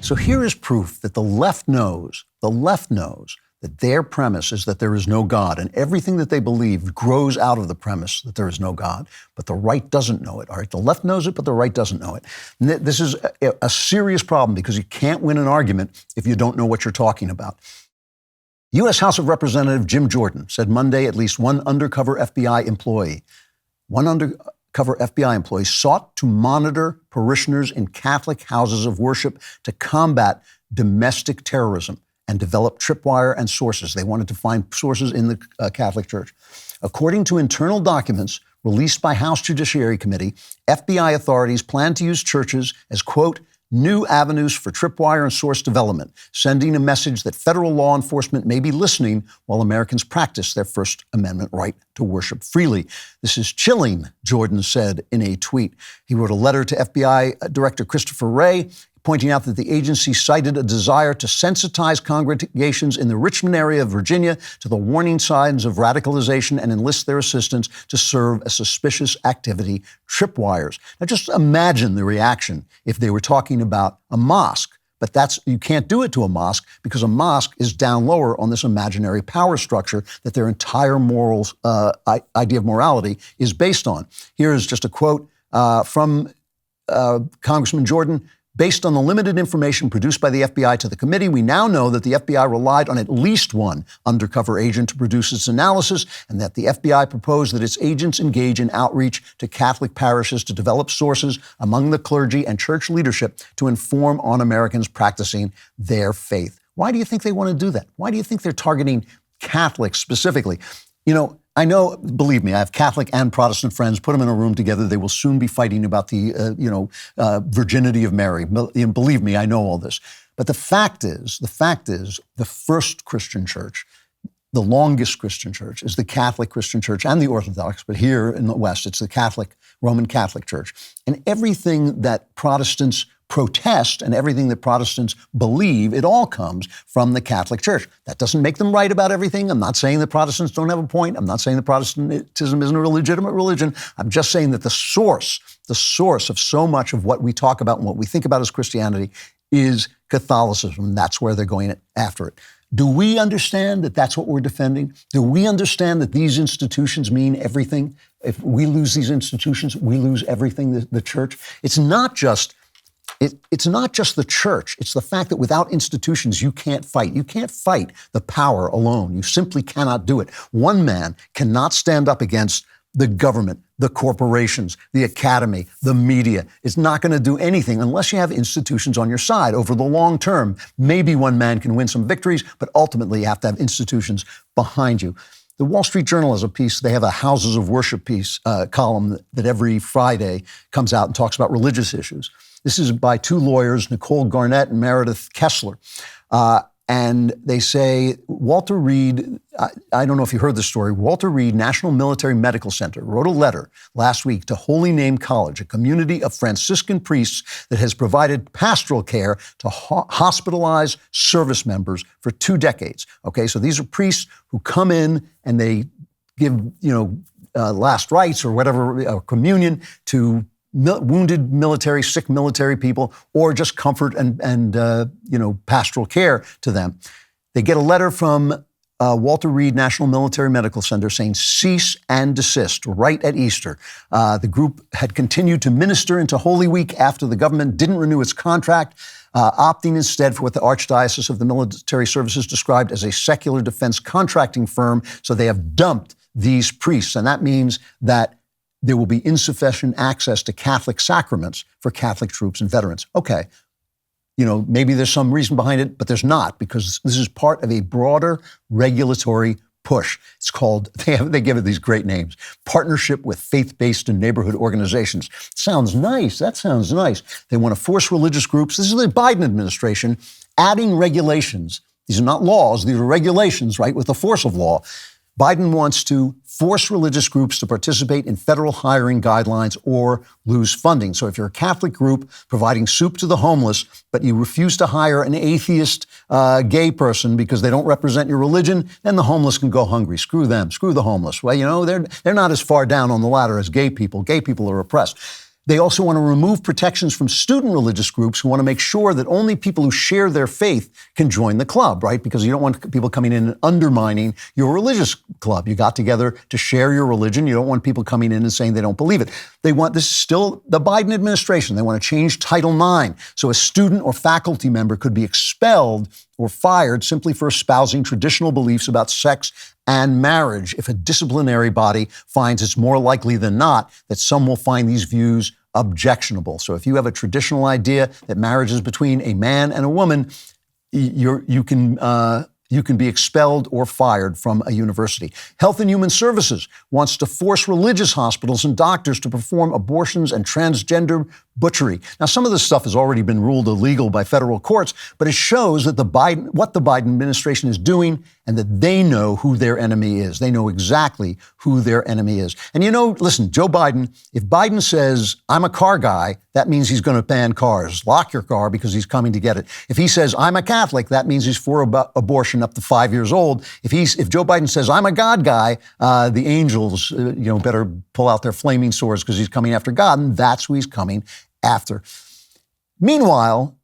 So here is proof that the left knows that their premise is that there is no God, and everything that they believe grows out of the premise that there is no God, but the right doesn't know it, all right? The left knows it, but the right doesn't know it. And this is a serious problem because you can't win an argument if you don't know what you're talking about. U.S. House of Representative Jim Jordan said Monday at least one undercover FBI employee, undercover FBI employees sought to monitor parishioners in Catholic houses of worship to combat domestic terrorism and develop tripwire and sources. They wanted to find sources in the Catholic Church. According to internal documents released by House Judiciary Committee, FBI authorities plan to use churches as, quote, new avenues for tripwire and source development, sending a message that federal law enforcement may be listening while Americans practice their First Amendment right to worship freely. This is chilling, Jordan said in a tweet. He wrote a letter to FBI Director Christopher Wray, pointing out that the agency cited a desire to sensitize congregations in the Richmond area of Virginia to the warning signs of radicalization and enlist their assistance to serve as suspicious activity tripwires. Now just imagine the reaction if they were talking about a mosque. But you can't do it to a mosque because a mosque is down lower on this imaginary power structure that their entire idea of morality is based on. Here is just a quote from Congressman Jordan. Based on the limited information produced by the FBI to the committee, we now know that the FBI relied on at least one undercover agent to produce its analysis, and that the FBI proposed that its agents engage in outreach to Catholic parishes to develop sources among the clergy and church leadership to inform on Americans practicing their faith. Why do you think they want to do that? Why do you think they're targeting Catholics specifically? You know, I know, believe me, I have Catholic and Protestant friends. Put them in a room together. They will soon be fighting about the, virginity of Mary. Believe me, I know all this. But the fact is, the first Christian church, the longest Christian church, is the Catholic Christian Church and the Orthodox. But here in the West, it's the Roman Catholic Church. And everything that Protestants protest and everything that Protestants believe, it all comes from the Catholic Church. That doesn't make them right about everything. I'm not saying that Protestants don't have a point. I'm not saying that Protestantism isn't a legitimate religion. I'm just saying that the source of so much of what we talk about and what we think about as Christianity is Catholicism. That's where they're going after it. Do we understand that that's what we're defending? Do we understand that these institutions mean everything? If we lose these institutions, we lose everything, the church. It's not just the church. It's the fact that without institutions, you can't fight. You can't fight the power alone. You simply cannot do it. One man cannot stand up against the government, the corporations, the academy, the media. It's not going to do anything unless you have institutions on your side over the long term. Maybe one man can win some victories, but ultimately you have to have institutions behind you. The Wall Street Journal has a piece. They have a Houses of Worship column that every Friday comes out and talks about religious issues. This is by two lawyers, Nicole Garnett and Meredith Kessler. And they say, Walter Reed, I don't know if you heard this story, Walter Reed National Military Medical Center wrote a letter last week to Holy Name College, a community of Franciscan priests that has provided pastoral care to hospitalized service members for 2 decades. Okay, so these are priests who come in and they give, last rites or whatever, communion to wounded military, sick military people, or just comfort and pastoral care to them. They get a letter from Walter Reed National Military Medical Center saying cease and desist right at Easter. The group had continued to minister into Holy Week after the government didn't renew its contract, opting instead for what the Archdiocese of the Military Services described as a secular defense contracting firm. So they have dumped these priests, and that means that there will be insufficient access to Catholic sacraments for Catholic troops and veterans. Okay, maybe there's some reason behind it, but there's not, because this is part of a broader regulatory push. It's called, they give it these great names, Partnership with Faith-Based and Neighborhood Organizations. Sounds nice. That sounds nice. They want to force religious groups. This is the Biden administration adding regulations. These are not laws. These are regulations, right, with the force of law. Biden wants to force religious groups to participate in federal hiring guidelines or lose funding. So if you're a Catholic group providing soup to the homeless, but you refuse to hire an atheist gay person because they don't represent your religion, then the homeless can go hungry. Screw them. Screw the homeless. Well, they're not as far down on the ladder as gay people. Gay people are oppressed. They also want to remove protections from student religious groups who want to make sure that only people who share their faith can join the club, right? Because you don't want people coming in and undermining your religious club. You got together to share your religion. You don't want people coming in and saying they don't believe it. This is still the Biden administration. They want to change Title IX so a student or faculty member could be expelled or fired simply for espousing traditional beliefs about sex and marriage if a disciplinary body finds it's more likely than not that some will find these views objectionable. So if you have a traditional idea that marriage is between a man and a woman, you can be expelled or fired from a university. Health and Human Services wants to force religious hospitals and doctors to perform abortions and transgender butchery. Now, some of this stuff has already been ruled illegal by federal courts, but it shows that what the Biden administration is doing and that they know who their enemy is. They know exactly who their enemy is. And listen, Joe Biden, if Biden says, I'm a car guy, that means he's going to ban cars. Lock your car because he's coming to get it. If he says, I'm a Catholic, that means he's for abortion up to 5 years old. If Joe Biden says, I'm a God guy, the angels, better pull out their flaming swords because he's coming after God, and that's who he's coming after. Meanwhile,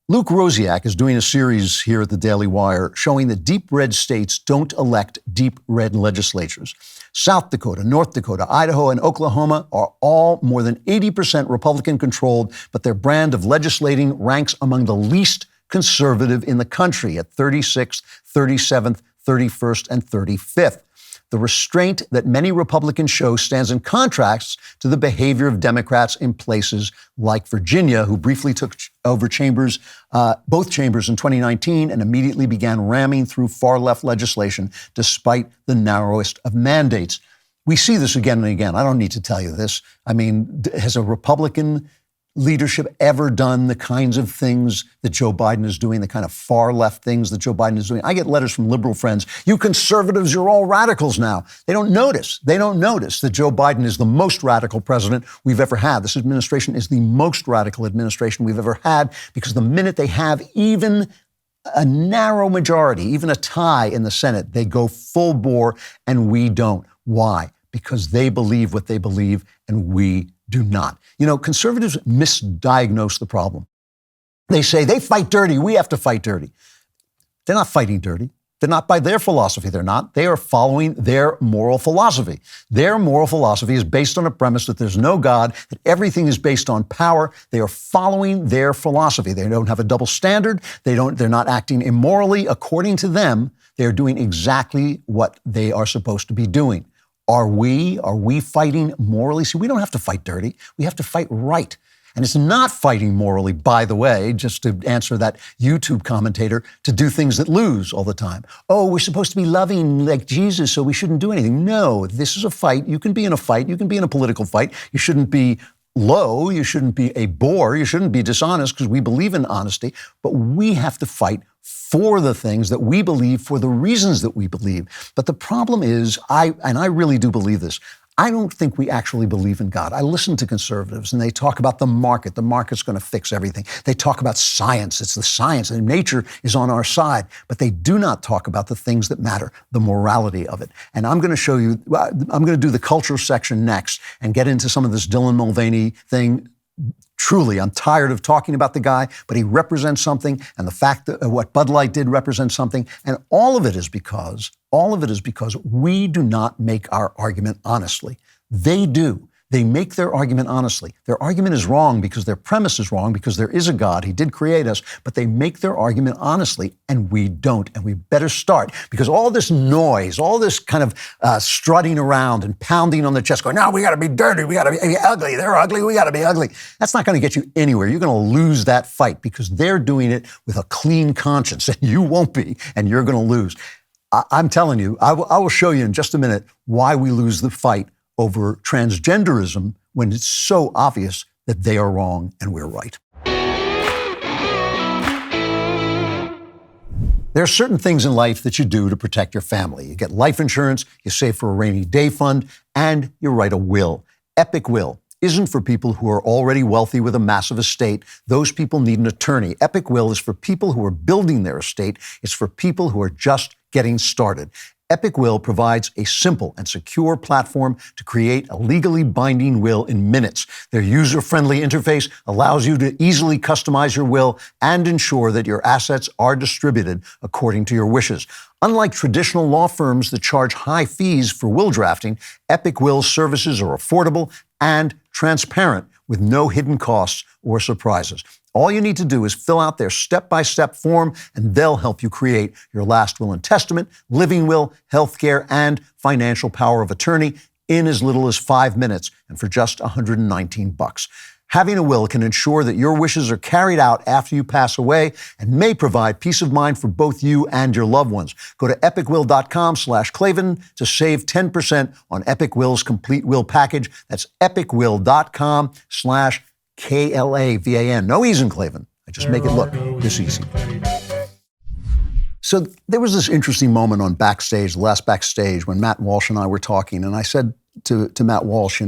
Luke Rosiak is doing a series here at the Daily Wire showing that deep red states don't elect deep red legislatures. South Dakota, North Dakota, Idaho, and Oklahoma are all more than 80% Republican controlled, but their brand of legislating ranks among the least conservative in the country at 36th, 37th, 31st, and 35th. The restraint that many Republicans show stands in contrast to the behavior of Democrats in places like Virginia, who briefly took over both chambers in 2019 and immediately began ramming through far-left legislation despite the narrowest of mandates. We see this again and again. I don't need to tell you this. I mean, has a Republican leadership ever done the kinds of things that Joe Biden is doing, the kind of far left things that Joe Biden is doing? I get letters from liberal friends. You conservatives, you're all radicals now. They don't notice that Joe Biden is the most radical president we've ever had. This administration is the most radical administration we've ever had because the minute they have even a narrow majority, even a tie in the Senate, they go full bore and we don't. Why? Because they believe what they believe and we do not. Conservatives misdiagnose the problem. They say they fight dirty. We have to fight dirty. They're not fighting dirty. They're not by their philosophy. They're not. They are following their moral philosophy. Their moral philosophy is based on a premise that there's no God, that everything is based on power. They are following their philosophy. They don't have a double standard. They're not acting immorally. According to them, they are doing exactly what they are supposed to be doing. Are we fighting morally? See, we don't have to fight dirty. We have to fight right. And it's not fighting morally, by the way, just to answer that YouTube commentator, to do things that lose all the time. Oh, we're supposed to be loving like Jesus, so we shouldn't do anything. No, this is a fight. You can be in a fight. You can be in a political fight. You shouldn't be low. You shouldn't be a bore. You shouldn't be dishonest because we believe in honesty. But we have to fight for the things that we believe, for the reasons that we believe. But the problem is, I really do believe this, I don't think we actually believe in God. I listen to conservatives and they talk about the market. The market's going to fix everything. They talk about science. It's the science and nature is on our side. But they do not talk about the things that matter, the morality of it. And I'm going to show you, I'm going to do the culture section next and get into some of this Dylan Mulvaney thing. Truly, I'm tired of talking about the guy, but he represents something, and the fact that what Bud Light did represents something, and all of it is because we do not make our argument honestly. They do. They make their argument honestly. Their argument is wrong because their premise is wrong, because there is a God. He did create us, but they make their argument honestly, and we don't. And we better start, because all this noise, all this kind of strutting around and pounding on the chest, going, no, we got to be dirty, we got to be ugly, they're ugly, we got to be ugly. That's not going to get you anywhere. You're going to lose that fight because they're doing it with a clean conscience, and you won't be, and you're going to lose. I'm telling you, I will show you in just a minute why we lose the fight over transgenderism when it's so obvious that they are wrong and we're right. There are certain things in life that you do to protect your family. You get life insurance, you save for a rainy day fund, and you write a will. Epic Will isn't for people who are already wealthy with a massive estate. Those people need an attorney. Epic Will is for people who are building their estate. It's for people who are just getting started. Epic Will provides a simple and secure platform to create a legally binding will in minutes. Their user-friendly interface allows you to easily customize your will and ensure that your assets are distributed according to your wishes. Unlike traditional law firms that charge high fees for will drafting, Epic Will's services are affordable and transparent, with no hidden costs or surprises. All you need to do is fill out their step-by-step form, and they'll help you create your last will and testament, living will, healthcare, and financial power of attorney in as little as 5 minutes and for just $119. Having a will can ensure that your wishes are carried out after you pass away and may provide peace of mind for both you and your loved ones. Go to epicwill.com/Klavan to save 10% on Epic Will's complete will package. That's epicwill.com/KLAVAN. No ease in Klavan. I just make it look this easy. So there was this interesting moment on Backstage, the last Backstage, when Matt Walsh and I were talking, and I said to Matt Walsh,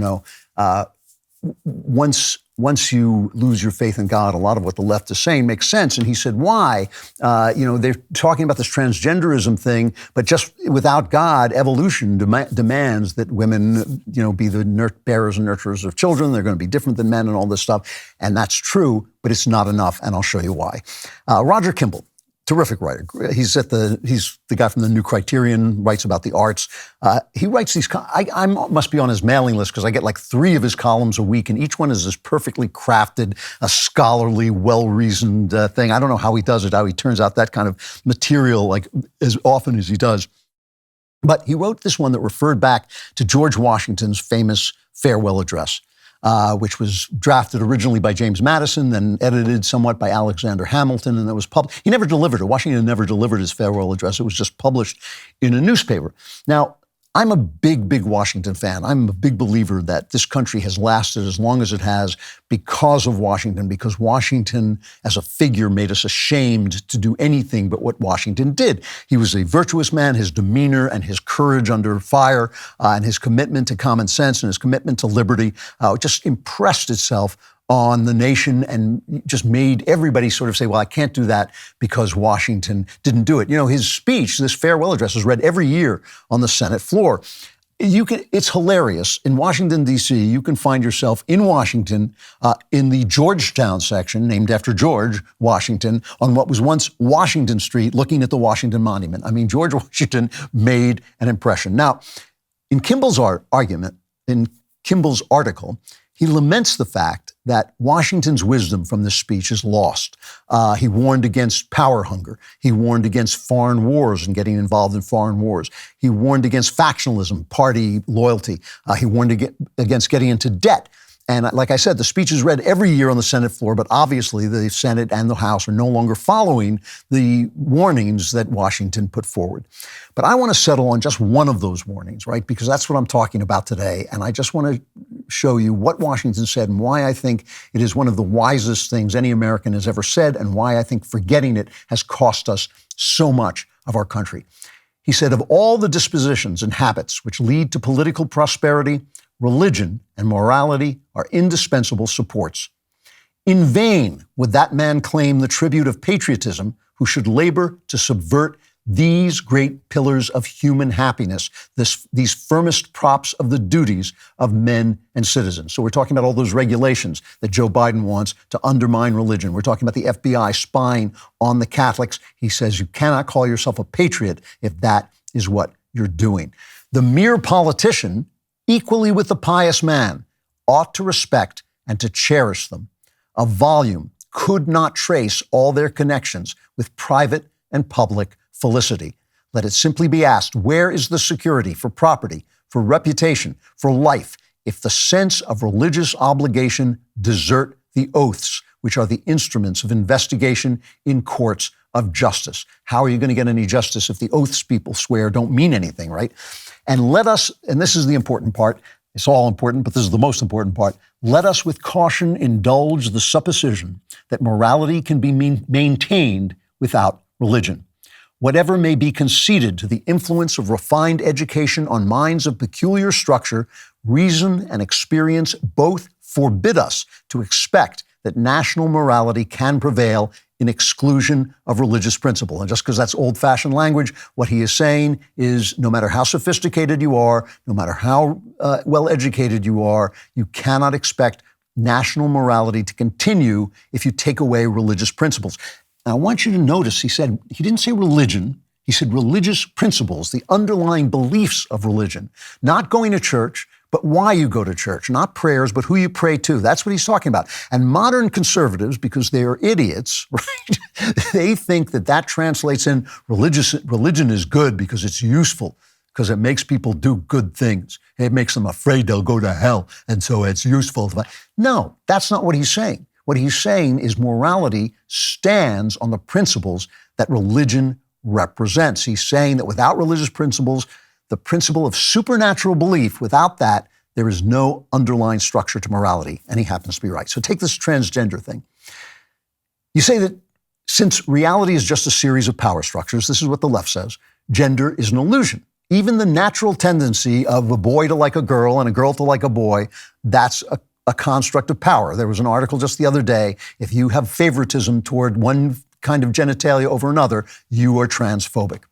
once you lose your faith in God, a lot of what the left is saying makes sense. And he said, why? They're talking about this transgenderism thing, but just without God, evolution demands that women, be the bearers and nurturers of children. They're going to be different than men and all this stuff. And that's true, but it's not enough. And I'll show you why. Roger Kimball. Terrific writer. He's the guy from the New Criterion, writes about the arts. He writes these, I must be on his mailing list because I get like 3 of his columns a week, and each one is this perfectly crafted, a scholarly, well-reasoned thing. I don't know how he does it, how he turns out that kind of material like as often as he does. But he wrote this one that referred back to George Washington's famous farewell address, which was drafted originally by James Madison, then edited somewhat by Alexander Hamilton, and it was published. He never delivered it. Washington never delivered his farewell address. It was just published in a newspaper. Now, I'm a big Washington fan. I'm a big believer that this country has lasted as long as it has because of Washington, because Washington as a figure made us ashamed to do anything but what Washington did. He was a virtuous man. His demeanor and his courage under fire and his commitment to common sense and his commitment to liberty just impressed itself on the nation and just made everybody sort of say, well, I can't do that because Washington didn't do it. His speech, this farewell address, is read every year on the Senate floor. It's hilarious. In Washington, D.C., you can find yourself in Washington in the Georgetown section, named after George Washington, on what was once Washington Street, looking at the Washington Monument. I mean, George Washington made an impression. Now, in Kimball's article, he laments the fact that Washington's wisdom from this speech is lost. He warned against power hunger. He warned against foreign wars and getting involved in foreign wars. He warned against factionalism, party loyalty. He warned against getting into debt. And like I said, the speech is read every year on the Senate floor, but obviously the Senate and the House are no longer following the warnings that Washington put forward. But I want to settle on just one of those warnings, right? Because that's what I'm talking about today. And I just want to show you what Washington said and why I think it is one of the wisest things any American has ever said, and why I think forgetting it has cost us so much of our country. He said, of all the dispositions and habits which lead to political prosperity, religion and morality are indispensable supports. In vain would that man claim the tribute of patriotism who should labor to subvert these great pillars of human happiness, these firmest props of the duties of men and citizens. So we're talking about all those regulations that Joe Biden wants to undermine religion. We're talking about the FBI spying on the Catholics. He says you cannot call yourself a patriot if that is what you're doing. The mere politician, equally with the pious man, ought to respect and to cherish them. A volume could not trace all their connections with private and public felicity. Let it simply be asked, where is the security for property, for reputation, for life, if the sense of religious obligation desert the oaths, which are the instruments of investigation in courts of justice? How are you going to get any justice if the oaths people swear don't mean anything, right? And let us, and this is the important part, it's all important, but this is the most important part, let us with caution indulge the supposition that morality can be maintained without religion. Whatever may be conceded to the influence of refined education on minds of peculiar structure, reason and experience both forbid us to expect that national morality can prevail in exclusion of religious principle. And just because that's old-fashioned language, what he is saying is no matter how sophisticated you are, no matter how well-educated you are, you cannot expect national morality to continue if you take away religious principles. Now, I want you to notice, he didn't say religion, he said religious principles, the underlying beliefs of religion. Not going to church, but why you go to church, not prayers, but who you pray to. That's what he's talking about. And modern conservatives, because they are idiots, right? They think that translates in religion is good because it's useful, because it makes people do good things. It makes them afraid they'll go to hell, and so it's useful. No, that's not what he's saying. What he's saying is morality stands on the principles that religion represents. He's saying that without religious principles, the principle of supernatural belief, without that, there is no underlying structure to morality, and he happens to be right. So take this transgender thing. You say that since reality is just a series of power structures, this is what the left says, gender is an illusion. Even the natural tendency of a boy to like a girl and a girl to like a boy, that's a construct of power. There was an article just the other day, if you have favoritism toward one kind of genitalia over another, you are transphobic.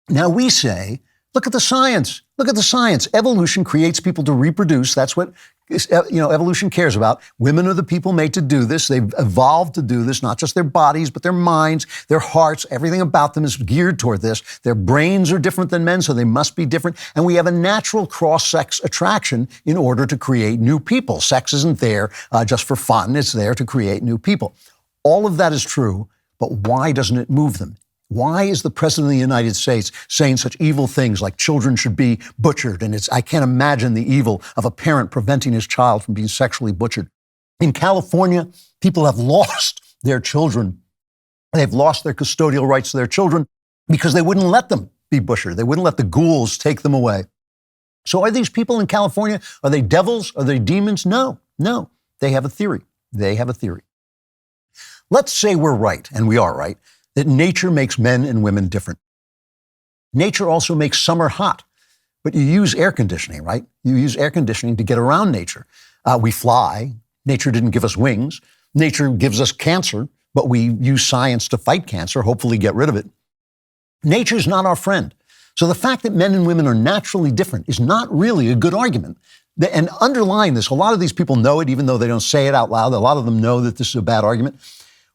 Now we say, look at the science. Look at the science. Evolution creates people to reproduce. That's what evolution cares about. Women are the people made to do this. They've evolved to do this, not just their bodies, but their minds, their hearts. Everything about them is geared toward this. Their brains are different than men, so they must be different. And we have a natural cross-sex attraction in order to create new people. Sex isn't there just for fun. It's there to create new people. All of that is true, but why doesn't it move them? Why is the President of the United States saying such evil things like children should be butchered? And I can't imagine the evil of a parent preventing his child from being sexually butchered. In California, people have lost their children. They've lost their custodial rights to their children because they wouldn't let them be butchered. They wouldn't let the ghouls take them away. So are these people in California, are they devils? Are they demons? No. They have a theory. Let's say we're right, and we are right, that nature makes men and women different. Nature also makes summer hot, but you use air conditioning, right? You use air conditioning to get around nature. We fly. Nature didn't give us wings. Nature gives us cancer, but we use science to fight cancer, hopefully get rid of it. Nature's not our friend. So the fact that men and women are naturally different is not really a good argument. And underlying this, a lot of these people know it, even though they don't say it out loud. A lot of them know that this is a bad argument.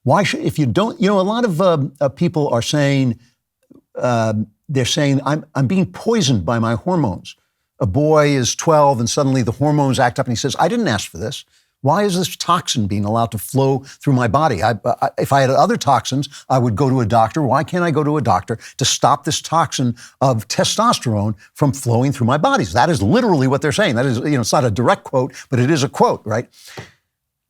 Why should, if you don't, a lot of people are saying, they're saying, I'm being poisoned by my hormones. A boy is 12 and suddenly the hormones act up and he says, I didn't ask for this. Why is this toxin being allowed to flow through my body? If I had other toxins, I would go to a doctor. Why can't I go to a doctor to stop this toxin of testosterone from flowing through my body? That is literally what they're saying. That is, it's not a direct quote, but it is a quote, right?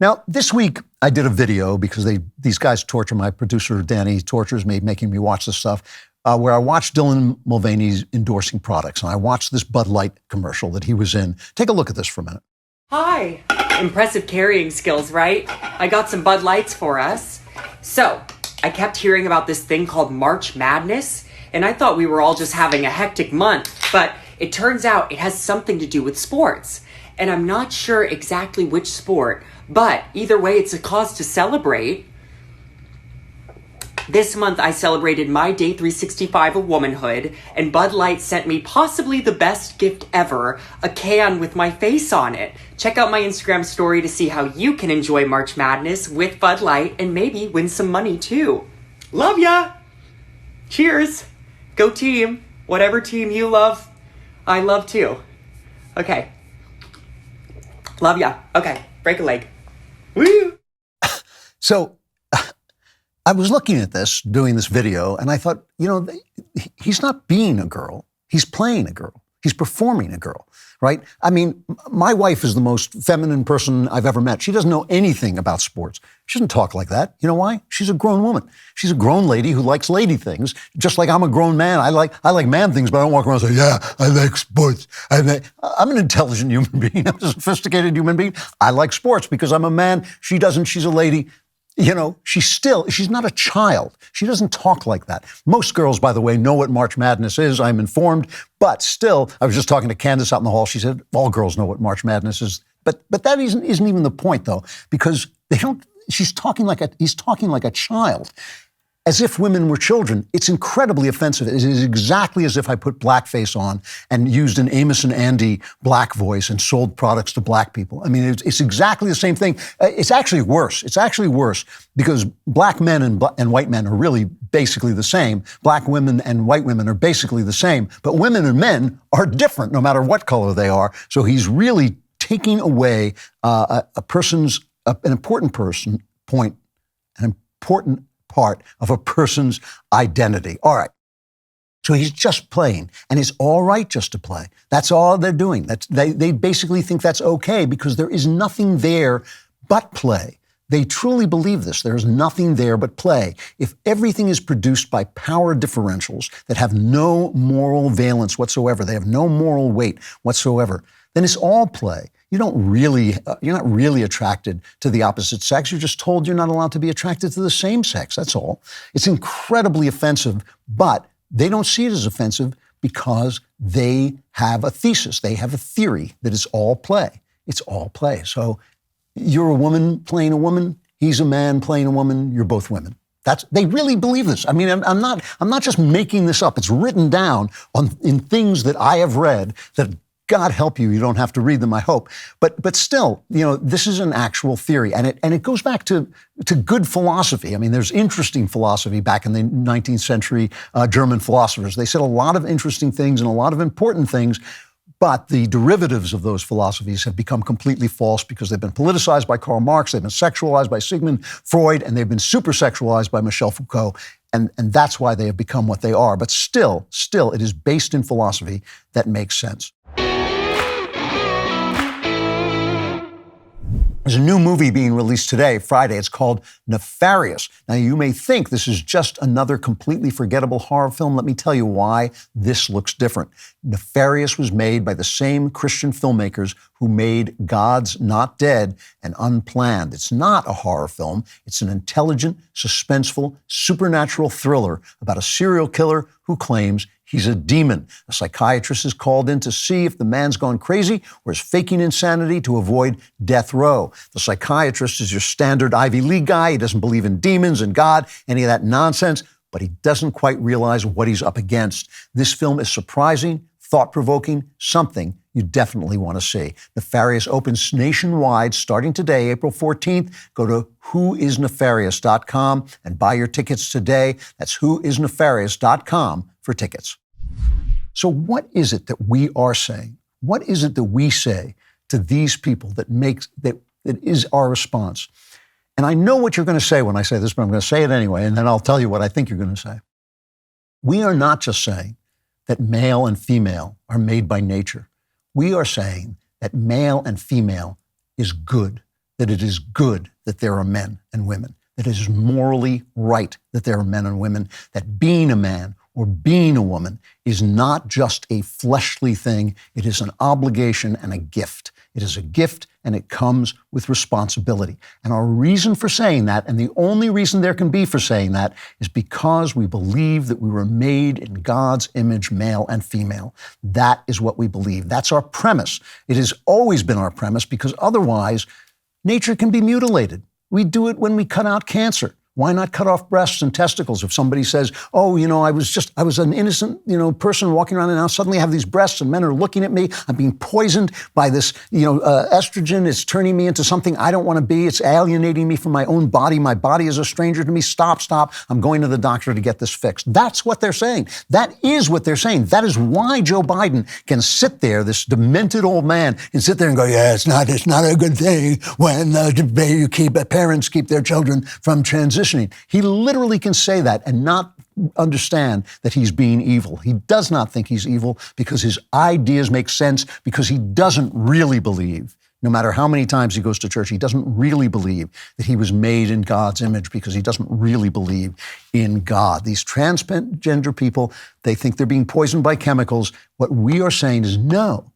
Now, this week, I did a video because these guys torture my producer, Danny, tortures me, making me watch this stuff, where I watched Dylan Mulvaney endorsing products. And I watched this Bud Light commercial that he was in. Take a look at this for a minute. Hi. Impressive carrying skills, right? I got some Bud Lights for us. So, I kept hearing about this thing called March Madness, and I thought we were all just having a hectic month, but it turns out it has something to do with sports. And I'm not sure exactly which sport, but either way, it's a cause to celebrate. This month, I celebrated my day 365 of womanhood, and Bud Light sent me possibly the best gift ever, a can with my face on it. Check out my Instagram story to see how you can enjoy March Madness with Bud Light and maybe win some money too. Love ya! Cheers! Go team! Whatever team you love, I love too. Okay. Love ya. Okay, break a leg. Woo! So I was looking at this, doing this video, and I thought, he's not being a girl. He's playing a girl. He's performing a girl, right? I mean, my wife is the most feminine person I've ever met. She doesn't know anything about sports. She doesn't talk like that. You know why? She's a grown woman. She's a grown lady who likes lady things, just like I'm a grown man. I like man things, but I don't walk around and say, yeah, I like sports. I'm an intelligent human being. I'm a sophisticated human being. I like sports because I'm a man. She doesn't. She's a lady. She's not a child. She doesn't talk like that. Most girls, by the way, know what March Madness is. I'm informed. But still, I was just talking to Candace out in the hall. She said, all girls know what March Madness is. But that isn't even the point, though, because he's talking like a child. as if women were children. It's incredibly offensive. It is exactly as if I put blackface on and used an Amos and Andy black voice and sold products to black people. I mean, it's exactly the same thing. It's actually worse. It's actually worse because black men and white men are really basically the same. Black women and white women are basically the same. But women and men are different no matter what color they are. So he's really taking away an important part of a person's identity. All right. So he's just playing, and it's all right just to play. That's all they're doing. They basically think that's okay because there is nothing there but play. They truly believe this. There is nothing there but play. If everything is produced by power differentials that have no moral valence whatsoever, they have no moral weight whatsoever, then it's all play. You're not really attracted to the opposite sex. You're just told you're not allowed to be attracted to the same sex. That's all. It's incredibly offensive, but they don't see it as offensive because they have a thesis. They have a theory that it's all play. It's all play. So you're a woman playing a woman. He's a man playing a woman. You're both women. They really believe this. I mean, I'm not just making this up. It's written down in things that I have read that God help you, you don't have to read them, I hope. But still, this is an actual theory. And it goes back to good philosophy. I mean, there's interesting philosophy back in the 19th century, German philosophers. They said a lot of interesting things and a lot of important things, but the derivatives of those philosophies have become completely false because they've been politicized by Karl Marx, they've been sexualized by Sigmund Freud, and they've been super sexualized by Michel Foucault. And that's why they have become what they are. But still, it is based in philosophy that makes sense. There's a new movie being released today, Friday. It's called Nefarious. Now, you may think this is just another completely forgettable horror film. Let me tell you why this looks different. Nefarious was made by the same Christian filmmakers who made God's Not Dead and Unplanned. It's not a horror film. It's an intelligent, suspenseful, supernatural thriller about a serial killer who claims he's a demon. A psychiatrist is called in to see if the man's gone crazy or is faking insanity to avoid death row. The psychiatrist is your standard Ivy League guy. He doesn't believe in demons and God, any of that nonsense, but he doesn't quite realize what he's up against. This film is surprising, thought-provoking, something you definitely want to see. Nefarious opens nationwide starting today, April 14th. Go to whoisnefarious.com and buy your tickets today. That's whoisnefarious.com for tickets. So what is it that we are saying? What is it that we say to these people that is our response? And I know what you're going to say when I say this, but I'm going to say it anyway, and then I'll tell you what I think you're going to say. We are not just saying that male and female are made by nature. We are saying that male and female is good, that it is good that there are men and women, that it is morally right that there are men and women, that being a man or being a woman is not just a fleshly thing, it is an obligation and a gift. It is a gift and it comes with responsibility. And our reason for saying that, and the only reason there can be for saying that, is because we believe that we were made in God's image, male and female. That is what we believe. That's our premise. It has always been our premise because otherwise, nature can be mutilated. We do it when we cut out cancer. Why not cut off breasts and testicles? If somebody says, oh, I was an innocent, person walking around and now suddenly I have these breasts and men are looking at me. I'm being poisoned by this, estrogen. It's turning me into something I don't want to be. It's alienating me from my own body. My body is a stranger to me. Stop. I'm going to the doctor to get this fixed. That's what they're saying. That is what they're saying. That is why Joe Biden can sit there, this demented old man, and sit there and go, yeah, it's not a good thing when parents keep their children from transitioning. He literally can say that and not understand that he's being evil. He does not think he's evil because his ideas make sense, because he doesn't really believe, no matter how many times he goes to church, he doesn't really believe that he was made in God's image because he doesn't really believe in God. These transgender people, they think they're being poisoned by chemicals. What we are saying is no,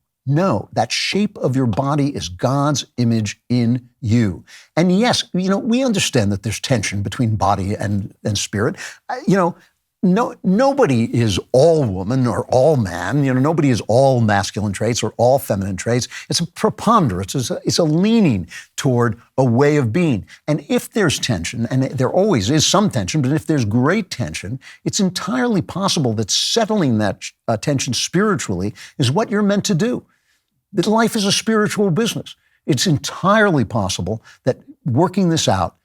that shape of your body is God's image in you. And yes, we understand that there's tension between body and spirit. nobody is all woman or all man. Nobody is all masculine traits or all feminine traits. It's a preponderance. It's a leaning toward a way of being. And if there's tension, and there always is some tension, but if there's great tension, it's entirely possible that settling that tension spiritually is what you're meant to do. That life is a spiritual business. It's entirely possible that working out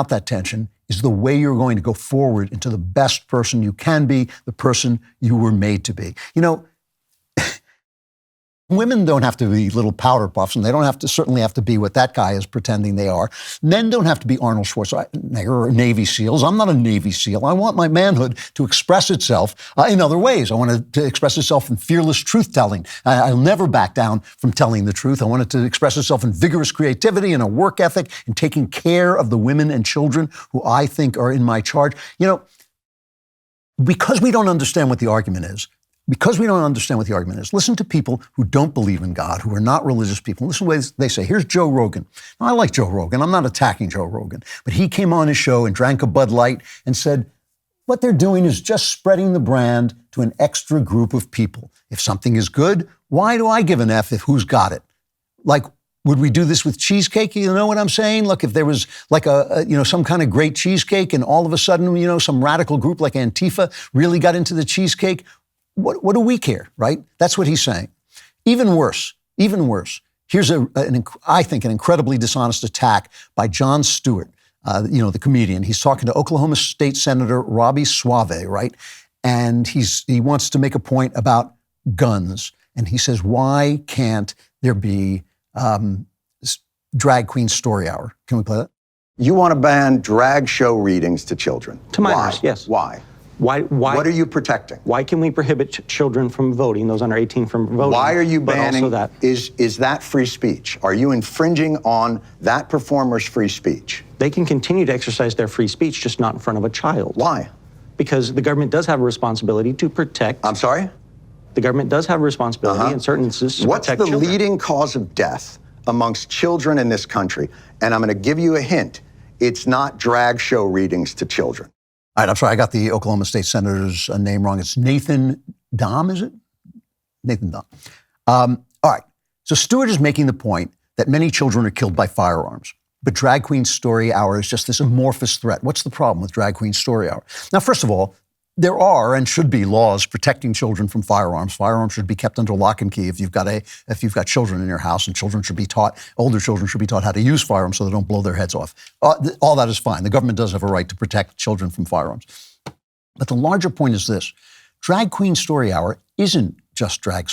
that tension is the way you're going to go forward into the best person you can be, the person you were made to be. Women don't have to be little powder puffs, and they don't certainly have to be what that guy is pretending they are. Men don't have to be Arnold Schwarzenegger or Navy SEALs. I'm not a Navy SEAL. I want my manhood to express itself in other ways. I want it to express itself in fearless truth-telling. I'll never back down from telling the truth. I want it to express itself in vigorous creativity and a work ethic and taking care of the women and children who I think are in my charge. Because we don't understand what the argument is, listen to people who don't believe in God, who are not religious people. Listen to the way they say. Here's Joe Rogan. Now, I like Joe Rogan. I'm not attacking Joe Rogan. But he came on his show and drank a Bud Light and said, what they're doing is just spreading the brand to an extra group of people. If something is good, why do I give an F if who's got it? Like, would we do this with cheesecake? You know what I'm saying? Look, if there was like some kind of great cheesecake and all of a sudden, some radical group like Antifa really got into the cheesecake, what do we care, right? That's what he's saying. Even worse. Here's I think an incredibly dishonest attack by Jon Stewart, the comedian. He's talking to Oklahoma State Senator Robbie Suave, right? And he wants to make a point about guns. And he says, why can't there be drag queen story hour? Can we play that? You want to ban drag show readings to children? To minors, yes. Why? Why? What are you protecting? Why can we prohibit children from voting, those under 18 from voting? Why are you banning that? Is that free speech? Are you infringing on that performer's free speech? They can continue to exercise their free speech, just not in front of a child. Why? Because the government does have a responsibility to protect. I'm sorry? The government does have a responsibility in certain instances to What's protect the children. leading cause of death amongst children in this country? And I'm going to give you a hint. It's not drag show readings to children. All right, I'm sorry, I got the Oklahoma State Senator's name wrong. It's Nathan Dahm, is it? Nathan Dahm. All right, so Stewart is making the point that many children are killed by firearms, but Drag Queen Story Hour is just this amorphous threat. What's the problem with Drag Queen Story Hour? Now, first of all, there are and should be laws protecting children from firearms. Firearms should be kept under lock and key if you've got children in your house, and older children should be taught how to use firearms so they don't blow their heads off. All that is fine. The government does have a right to protect children from firearms. But the larger point is this. Drag Queen Story Hour isn't just Drag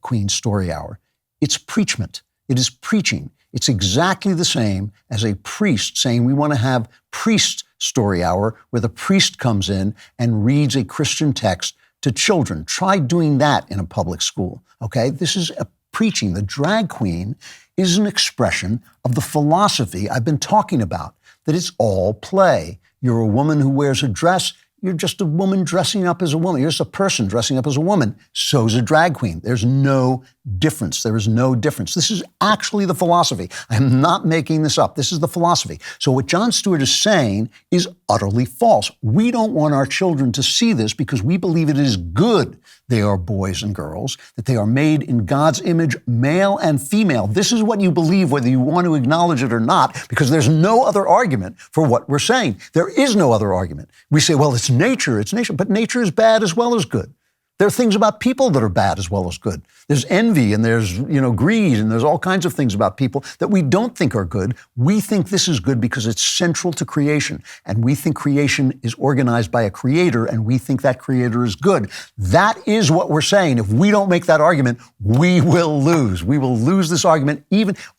Queen Story Hour. It's preachment. It is preaching. It's exactly the same as a priest saying we want to have priest story hour where the priest comes in and reads a Christian text to children. Try doing that in a public school, okay? This is a preaching. The drag queen is an expression of the philosophy I've been talking about, that it's all play. You're a woman who wears a dress. You're just a woman dressing up as a woman. You're just a person dressing up as a woman. So's a drag queen. There's no difference. There is no difference. This is actually the philosophy. I am not making this up. This is the philosophy. So what Jon Stewart is saying is utterly false. We don't want our children to see this because we believe it is good they are boys and girls, that they are made in God's image, male and female. This is what you believe, whether you want to acknowledge it or not, because there's no other argument for what we're saying. There is no other argument. We say, well, it's nature, but nature is bad as well as good. There are things about people that are bad as well as good. There's envy and there's, greed and there's all kinds of things about people that we don't think are good. We think this is good because it's central to creation. And we think creation is organized by a creator and we think that creator is good. That is what we're saying. If we don't make that argument, we will lose. We will lose this argument.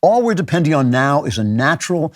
All we're depending on now is a natural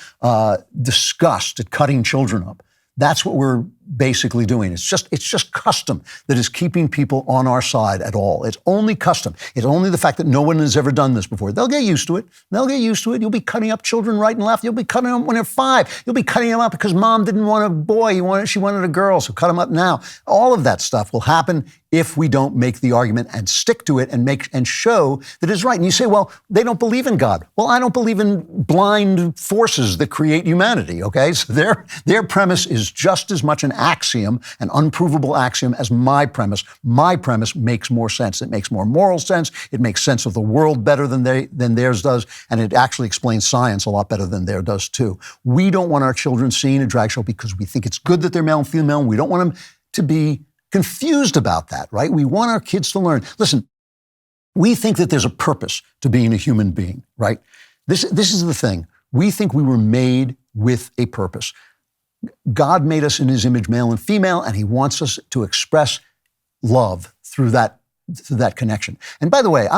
disgust at cutting children up. That's what we're basically doing. It's just custom that is keeping people on our side at all. It's only custom. It's only the fact that no one has ever done this before. They'll get used to it. You'll be cutting up children right and left. You'll be cutting them up when they're 5. You'll be cutting them up because mom didn't want a boy. She wanted a girl, so cut them up now. All of that stuff will happen if we don't make the argument and stick to it and show that it's right. And you say, well, they don't believe in God. Well, I don't believe in blind forces that create humanity, okay? So their premise is just as much an axiom, an unprovable axiom, as my premise. My premise makes more sense. It makes more moral sense. It makes sense of the world better than theirs does, and it actually explains science a lot better than theirs does too. We don't want our children seeing a drag show because we think it's good that they're male and female, and we don't want them to be confused about that, right? We want our kids to learn. Listen, we think that there's a purpose to being a human being, right? This is the thing. We think we were made with a purpose. God made us in his image, male and female, and he wants us to express love through that connection. And by the way,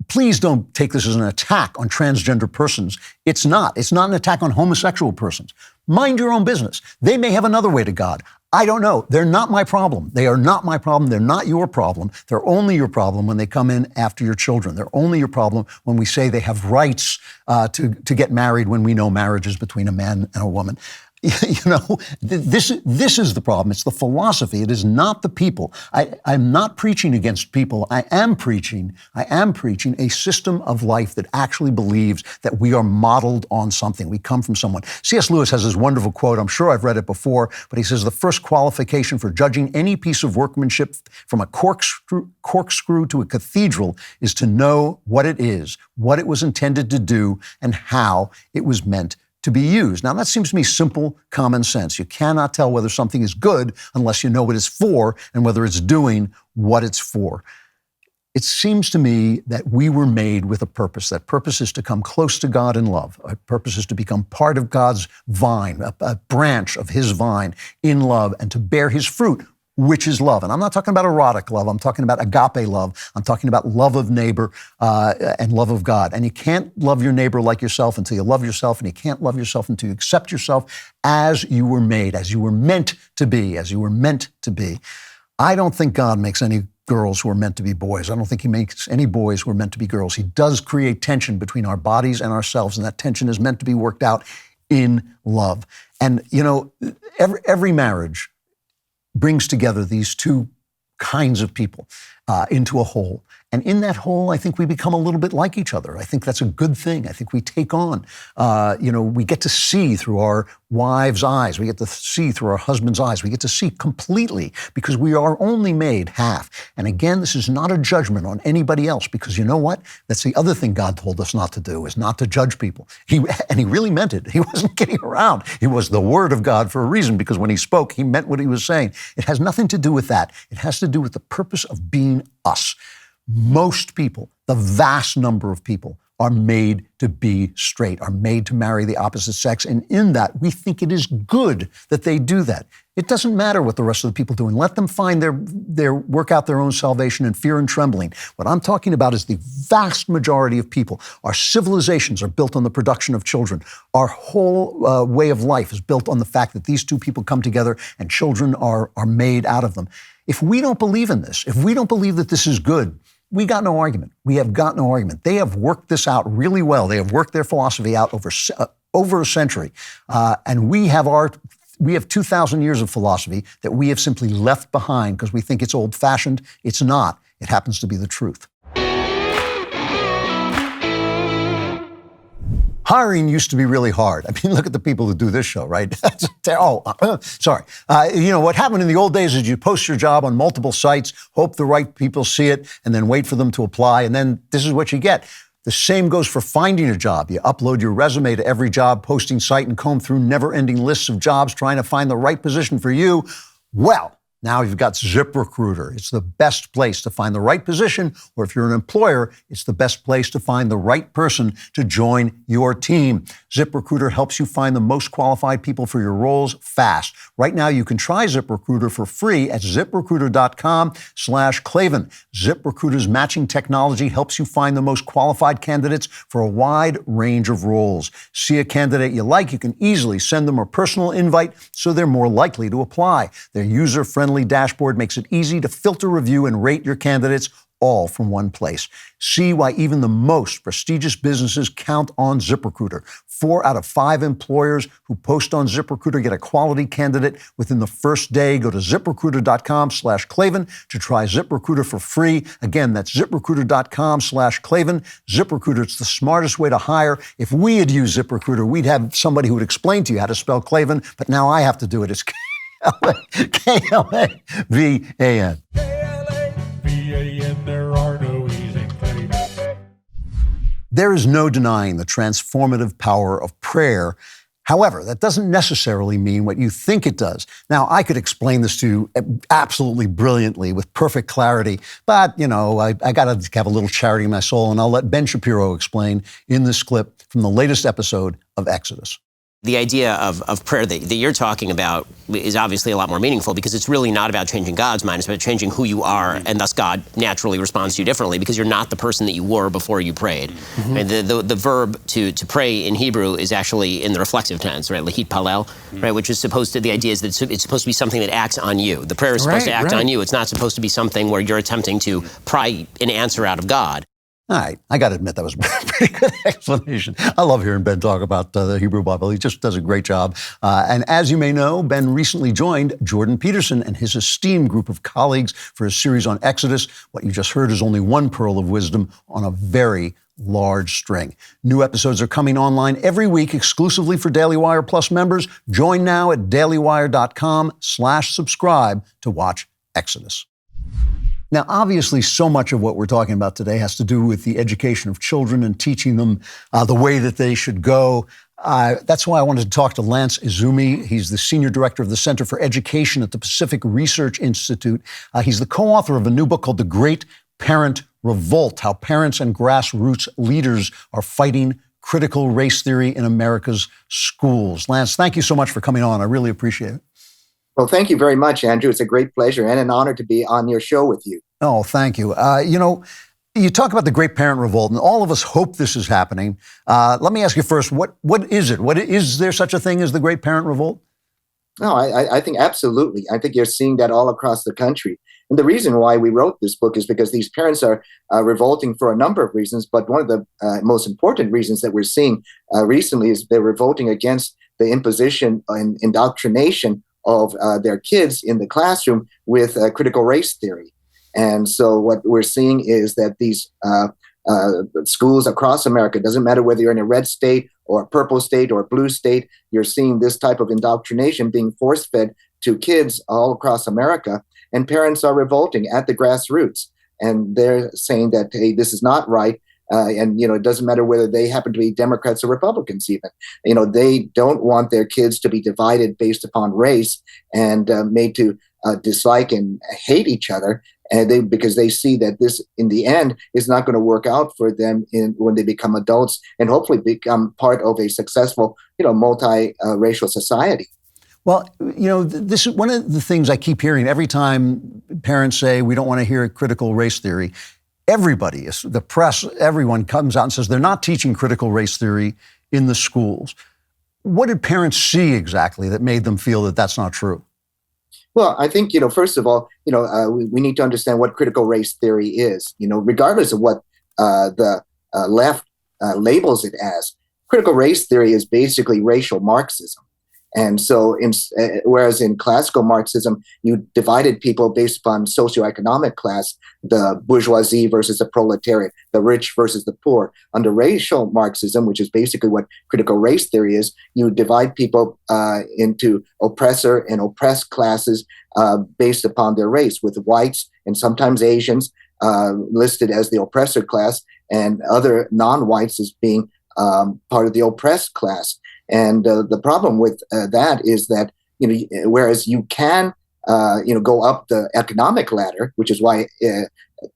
please don't take this as an attack on transgender persons. It's not. It's not an attack on homosexual persons. Mind your own business. They may have another way to God. I don't know. They're not my problem. They are not my problem. They're not your problem. They're only your problem when they come in after your children. They're only your problem when we say they have rights to get married when we know marriage is between a man and a woman. This is the problem. It's the philosophy. It is not the people. I'm not preaching against people. I am preaching a system of life that actually believes that we are modeled on something. We come from someone. C.S. Lewis has this wonderful quote. I'm sure I've read it before, but he says the first qualification for judging any piece of workmanship from a corkscrew to a cathedral is to know what it is, what it was intended to do, and how it was meant to be used. Now, that seems to me simple common sense. You cannot tell whether something is good unless you know what it's for and whether it's doing what it's for. It seems to me that we were made with a purpose. That purpose is to come close to God in love. Our purpose is to become part of God's vine, a branch of his vine in love, and to bear his fruit, which is love. And I'm not talking about erotic love. I'm talking about agape love. I'm talking about love of neighbor and love of God. And you can't love your neighbor like yourself until you love yourself, and you can't love yourself until you accept yourself as you were made, as you were meant to be, as you were meant to be. I don't think God makes any girls who are meant to be boys. I don't think he makes any boys who are meant to be girls. He does create tension between our bodies and ourselves, and that tension is meant to be worked out in love. And, every marriage brings together these two kinds of people into a whole. And in that whole, I think we become a little bit like each other. I think that's a good thing. I think we take on, we get to see through our wives' eyes. We get to see through our husband's eyes. We get to see completely because we are only made half. And again, this is not a judgment on anybody else because you know what? That's the other thing God told us not to do, is not to judge people. He really meant it. He wasn't kidding around. It was the word of God for a reason, because when he spoke, he meant what he was saying. It has nothing to do with that. It has to do with the purpose of being us. Most people, the vast number of people, are made to be straight, are made to marry the opposite sex. And in that, we think it is good that they do that. It doesn't matter what the rest of the people do, and let them find their work out their own salvation in fear and trembling. What I'm talking about is the vast majority of people. Our civilizations are built on the production of children. Our whole way of life is built on the fact that these two people come together and children are made out of them. If we don't believe in this, if we don't believe that this is good, we got no argument. We have got no argument. They have worked this out really well. They have worked their philosophy out over a century. And we have 2,000 years of philosophy that we have simply left behind because we think it's old-fashioned. It's not. It happens to be the truth. Hiring used to be really hard. I mean, look at the people who do this show, right? Sorry. What happened in the old days is you post your job on multiple sites, hope the right people see it, and then wait for them to apply, and then this is what you get. The same goes for finding a job. You upload your resume to every job posting site and comb through never-ending lists of jobs trying to find the right position for you. Well, Now you've got ZipRecruiter. It's the best place to find the right position, or if you're an employer, it's the best place to find the right person to join your team. ZipRecruiter helps you find the most qualified people for your roles fast. Right now, you can try ZipRecruiter for free at ZipRecruiter.com/Klavan. ZipRecruiter's matching technology helps you find the most qualified candidates for a wide range of roles. See a candidate you like, you can easily send them a personal invite so they're more likely to apply. Their user-friendly dashboard makes it easy to filter, review, and rate your candidates all from one place. See why even the most prestigious businesses count on ZipRecruiter. 4 out of 5 employers who post on ZipRecruiter get a quality candidate within the first day. Go to ZipRecruiter.com/Klavan to try ZipRecruiter for free. Again, that's ZipRecruiter.com/Klavan. ZipRecruiter, it's the smartest way to hire. If we had used ZipRecruiter, we'd have somebody who would explain to you how to spell Klavan, but now I have to do it. It's Klavan. There are no E's in Klavan. There is no denying the transformative power of prayer. However, that doesn't necessarily mean what you think it does. Now, I could explain this to you absolutely brilliantly with perfect clarity, but, I got to have a little charity in my soul, and I'll let Ben Shapiro explain in this clip from the latest episode of Exodus. The idea of prayer that you're talking about is obviously a lot more meaningful because it's really not about changing God's mind. It's about changing who you are, and thus God naturally responds to you differently because you're not the person that you were before you prayed. Mm-hmm. And the verb to pray in Hebrew is actually in the reflexive tense, right? Lahit palel, right? Which is supposed to, the idea is that it's supposed to be something that acts on you. The prayer is supposed to act on you. It's not supposed to be something where you're attempting to pry an answer out of God. All right, I got to admit that was a pretty good explanation. I love hearing Ben talk about the Hebrew Bible. He just does a great job. And as you may know, Ben recently joined Jordan Peterson and his esteemed group of colleagues for his series on Exodus. What you just heard is only one pearl of wisdom on a very large string. New episodes are coming online every week exclusively for Daily Wire Plus members. Join now at dailywire.com/subscribe to watch Exodus. Now, obviously, so much of what we're talking about today has to do with the education of children and teaching them the way that they should go. That's why I wanted to talk to Lance Izumi. He's the Senior Director of the Center for Education at the Pacific Research Institute. He's the co-author of a new book called The Great Parent Revolt, How Parents and Grassroots Leaders Are Fighting Critical Race Theory in America's Schools. Lance, thank you so much for coming on. I really appreciate it. Well, thank you very much, Andrew. It's a great pleasure and an honor to be on your show with you. Oh, thank you. You talk about the Great Parent Revolt, and all of us hope this is happening. Let me ask you first, what is it? Is there such a thing as the Great Parent Revolt? No, I think absolutely. I think you're seeing that all across the country. And the reason why we wrote this book is because these parents are revolting for a number of reasons. But one of the most important reasons that we're seeing recently is they're revolting against the imposition and indoctrination of their kids in the classroom with critical race theory. And so what we're seeing is that these schools across America, doesn't matter whether you're in a red state or a purple state or a blue state, you're seeing this type of indoctrination being force-fed to kids all across America. And parents are revolting at the grassroots. And they're saying that, hey, this is not right. And, it doesn't matter whether they happen to be Democrats or Republicans even. They don't want their kids to be divided based upon race and made to dislike and hate each other. And because they see that this, in the end, is not going to work out for them when they become adults and hopefully become part of a successful, multi-racial society. Well, this is one of the things I keep hearing every time parents say we don't want to hear critical race theory. Everybody, the press, everyone comes out and says they're not teaching critical race theory in the schools. What did parents see exactly that made them feel that that's not true? Well, I think, first of all, we need to understand what critical race theory is, regardless of what the left labels it as. Critical race theory is basically racial Marxism. And so whereas in classical Marxism, you divided people based upon socioeconomic class, the bourgeoisie versus the proletariat, the rich versus the poor. Under racial Marxism, which is basically what critical race theory is, you divide people into oppressor and oppressed classes based upon their race, with whites and sometimes Asians listed as the oppressor class and other non-whites as being part of the oppressed class. And the problem with that is that, whereas you can go up the economic ladder, which is why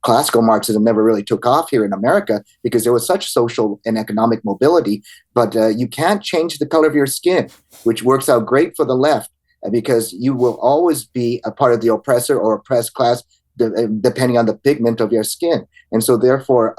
classical Marxism never really took off here in America, because there was such social and economic mobility. But you can't change the color of your skin, which works out great for the left, because you will always be a part of the oppressor or oppressed class, depending on the pigment of your skin. And so therefore,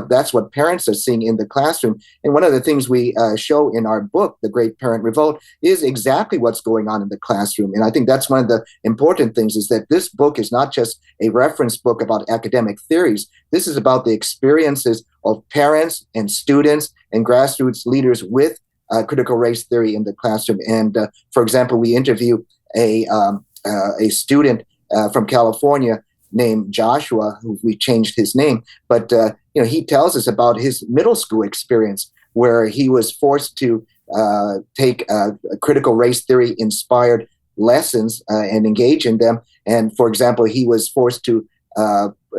that's what parents are seeing in the classroom. And one of the things we show in our book, The Great Parent Revolt, is exactly what's going on in the classroom. And I think that's one of the important things, is that this book is not just a reference book about academic theories. This is about the experiences of parents and students and grassroots leaders with critical race theory in the classroom. And for example, we interview a student from California named Joshua, who we changed his name, but he tells us about his middle school experience, where he was forced to take critical race theory inspired lessons and engage in them. And for example, he was forced to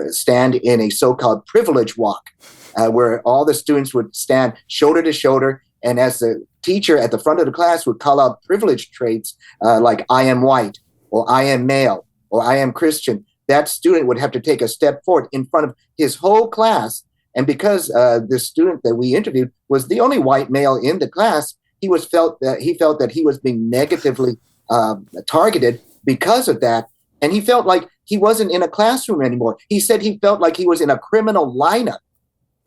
stand in a so-called privilege walk, where all the students would stand shoulder to shoulder, and as the teacher at the front of the class would call out privilege traits like "I am white," or "I am male," or "I am Christian," that student would have to take a step forward in front of his whole class. And because the student that we interviewed was the only white male in the class, he felt that he was being negatively targeted because of that. And he felt like he wasn't in a classroom anymore. He said he felt like he was in a criminal lineup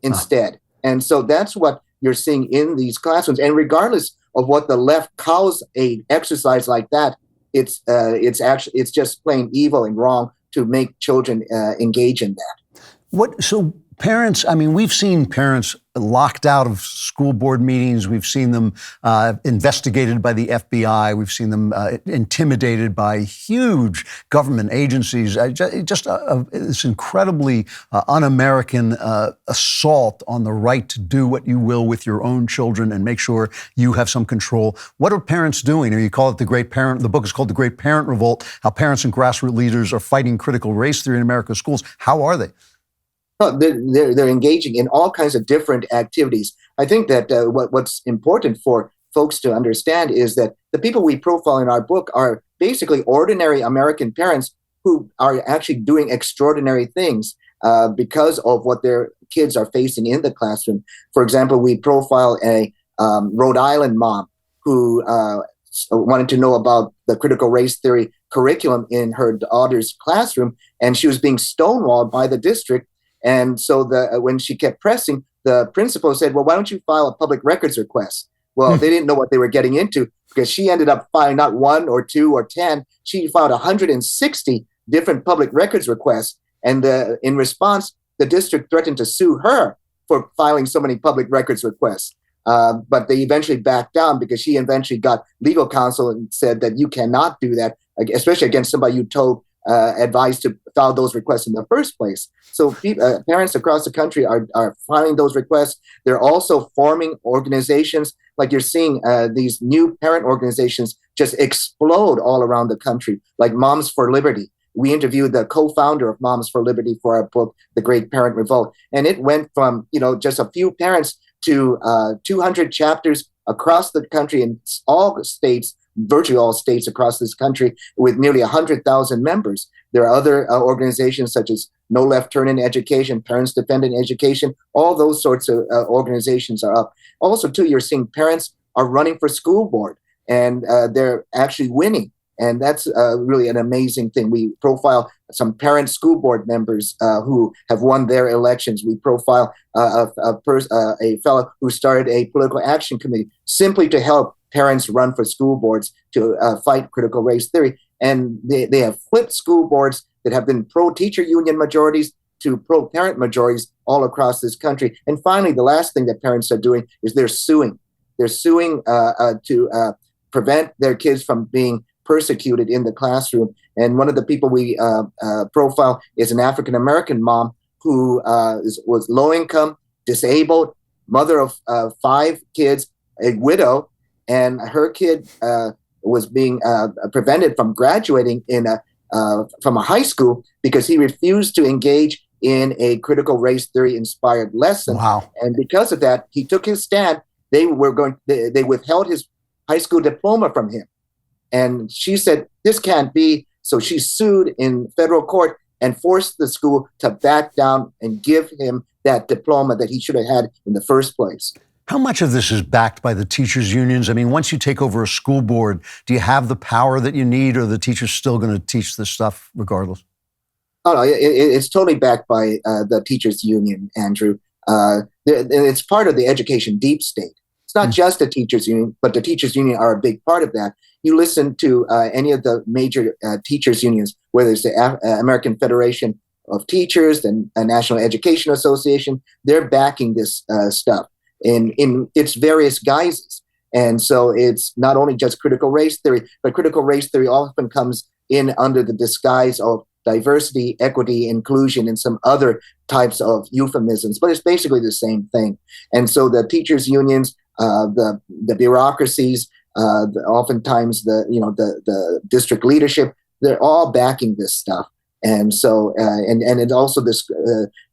instead. And so that's what you're seeing in these classrooms. And regardless of what the left calls a exercise like that, it's just plain evil and wrong to make children engage in that. So parents, we've seen parents locked out of school board meetings. We've seen them investigated by the FBI. We've seen them intimidated by huge government agencies. This incredibly un-American assault on the right to do what you will with your own children and make sure you have some control. What are parents doing? Or you call it the book is called The Great Parent Revolt, How Parents and Grassroots Leaders Are Fighting Critical Race Theory in America's Schools. How are they? Well, they're engaging in all kinds of different activities. I think that what's important for folks to understand is that the people we profile in our book are basically ordinary American parents who are actually doing extraordinary things because of what their kids are facing in the classroom. For example, we profile a Rhode Island mom who wanted to know about the critical race theory curriculum in her daughter's classroom, and she was being stonewalled by the district. And so when she kept pressing, the principal said, well, why don't you file a public records request? Well, they didn't know what they were getting into, because she ended up filing not 1 or 2 or 10. She filed 160 different public records requests. And in response, the district threatened to sue her for filing so many public records requests. But they eventually backed down, because she eventually got legal counsel and said that you cannot do that, especially against somebody you told advised to file those requests in the first place. So parents across the country are filing those requests. They're also forming organizations. Like you're seeing these new parent organizations just explode all around the country, like Moms for Liberty. We interviewed the co-founder of Moms for Liberty for our book, The Great Parent Revolt. And it went from, just a few parents to 200 chapters across the country in all states, virtually all states across this country, with nearly 100,000 members. There are other organizations such as No Left Turn in Education, Parents Defending Education. All those sorts of organizations are up. Also, too, you're seeing parents are running for school board, and they're actually winning. And that's really an amazing thing. We profile some parent school board members who have won their elections. We profile a fellow who started a political action committee simply to help parents run for school boards to fight critical race theory. And they have flipped school boards that have been pro-teacher union majorities to pro-parent majorities all across this country. And finally, the last thing that parents are doing is they're suing. They're suing to prevent their kids from being persecuted in the classroom. And one of the people we profile is an African-American mom who was low income, disabled, mother of 5 kids, a widow, and her kid was being prevented from graduating from a high school because he refused to engage in a critical race theory inspired lesson. Wow. And because of that, he took his stand. They withheld his high school diploma from him. And she said, this can't be. So she sued in federal court and forced the school to back down and give him that diploma that he should have had in the first place. How much of this is backed by the teachers' unions? I mean, once you take over a school board, do you have the power that you need, or are the teachers still going to teach this stuff regardless? Oh, no, it's totally backed by the teachers' union, Andrew. It's part of the education deep state. It's not just the teachers' union, but the teachers' union are a big part of that. You listen to any of the major teachers' unions, whether it's the American Federation of Teachers, the National Education Association, they're backing this stuff in its various guises. And so it's not only just critical race theory, but critical race theory often comes in under the disguise of diversity, equity, inclusion, and some other types of euphemisms, but it's basically the same thing. And so the teachers' unions, the bureaucracies, oftentimes the district leadership, they're all backing this stuff. And so, and it also this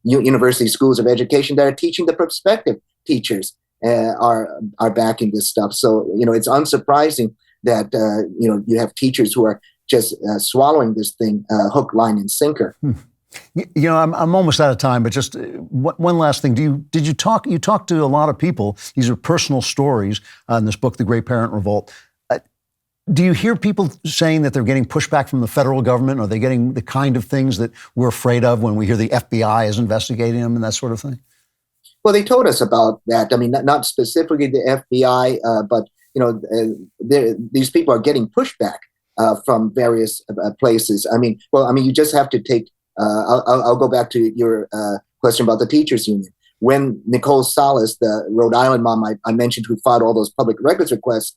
university schools of education that are teaching the prospective teachers are backing this stuff. So, it's unsurprising that, you have teachers who are just swallowing this thing hook, line, and sinker. I'm almost out of time, but just one last thing. You talked to a lot of people. These are personal stories in this book, The Great Parent Revolt. Do you hear people saying that they're getting pushback from the federal government? Are they getting the kind of things that we're afraid of when we hear the FBI is investigating them and that sort of thing? Well, they told us about that. I mean, not specifically the FBI, but these people are getting pushback from various places. I mean, you just have to take. I'll go back to your question about the teachers' union. When Nicole Salas, the Rhode Island mom I mentioned, who filed all those public records requests,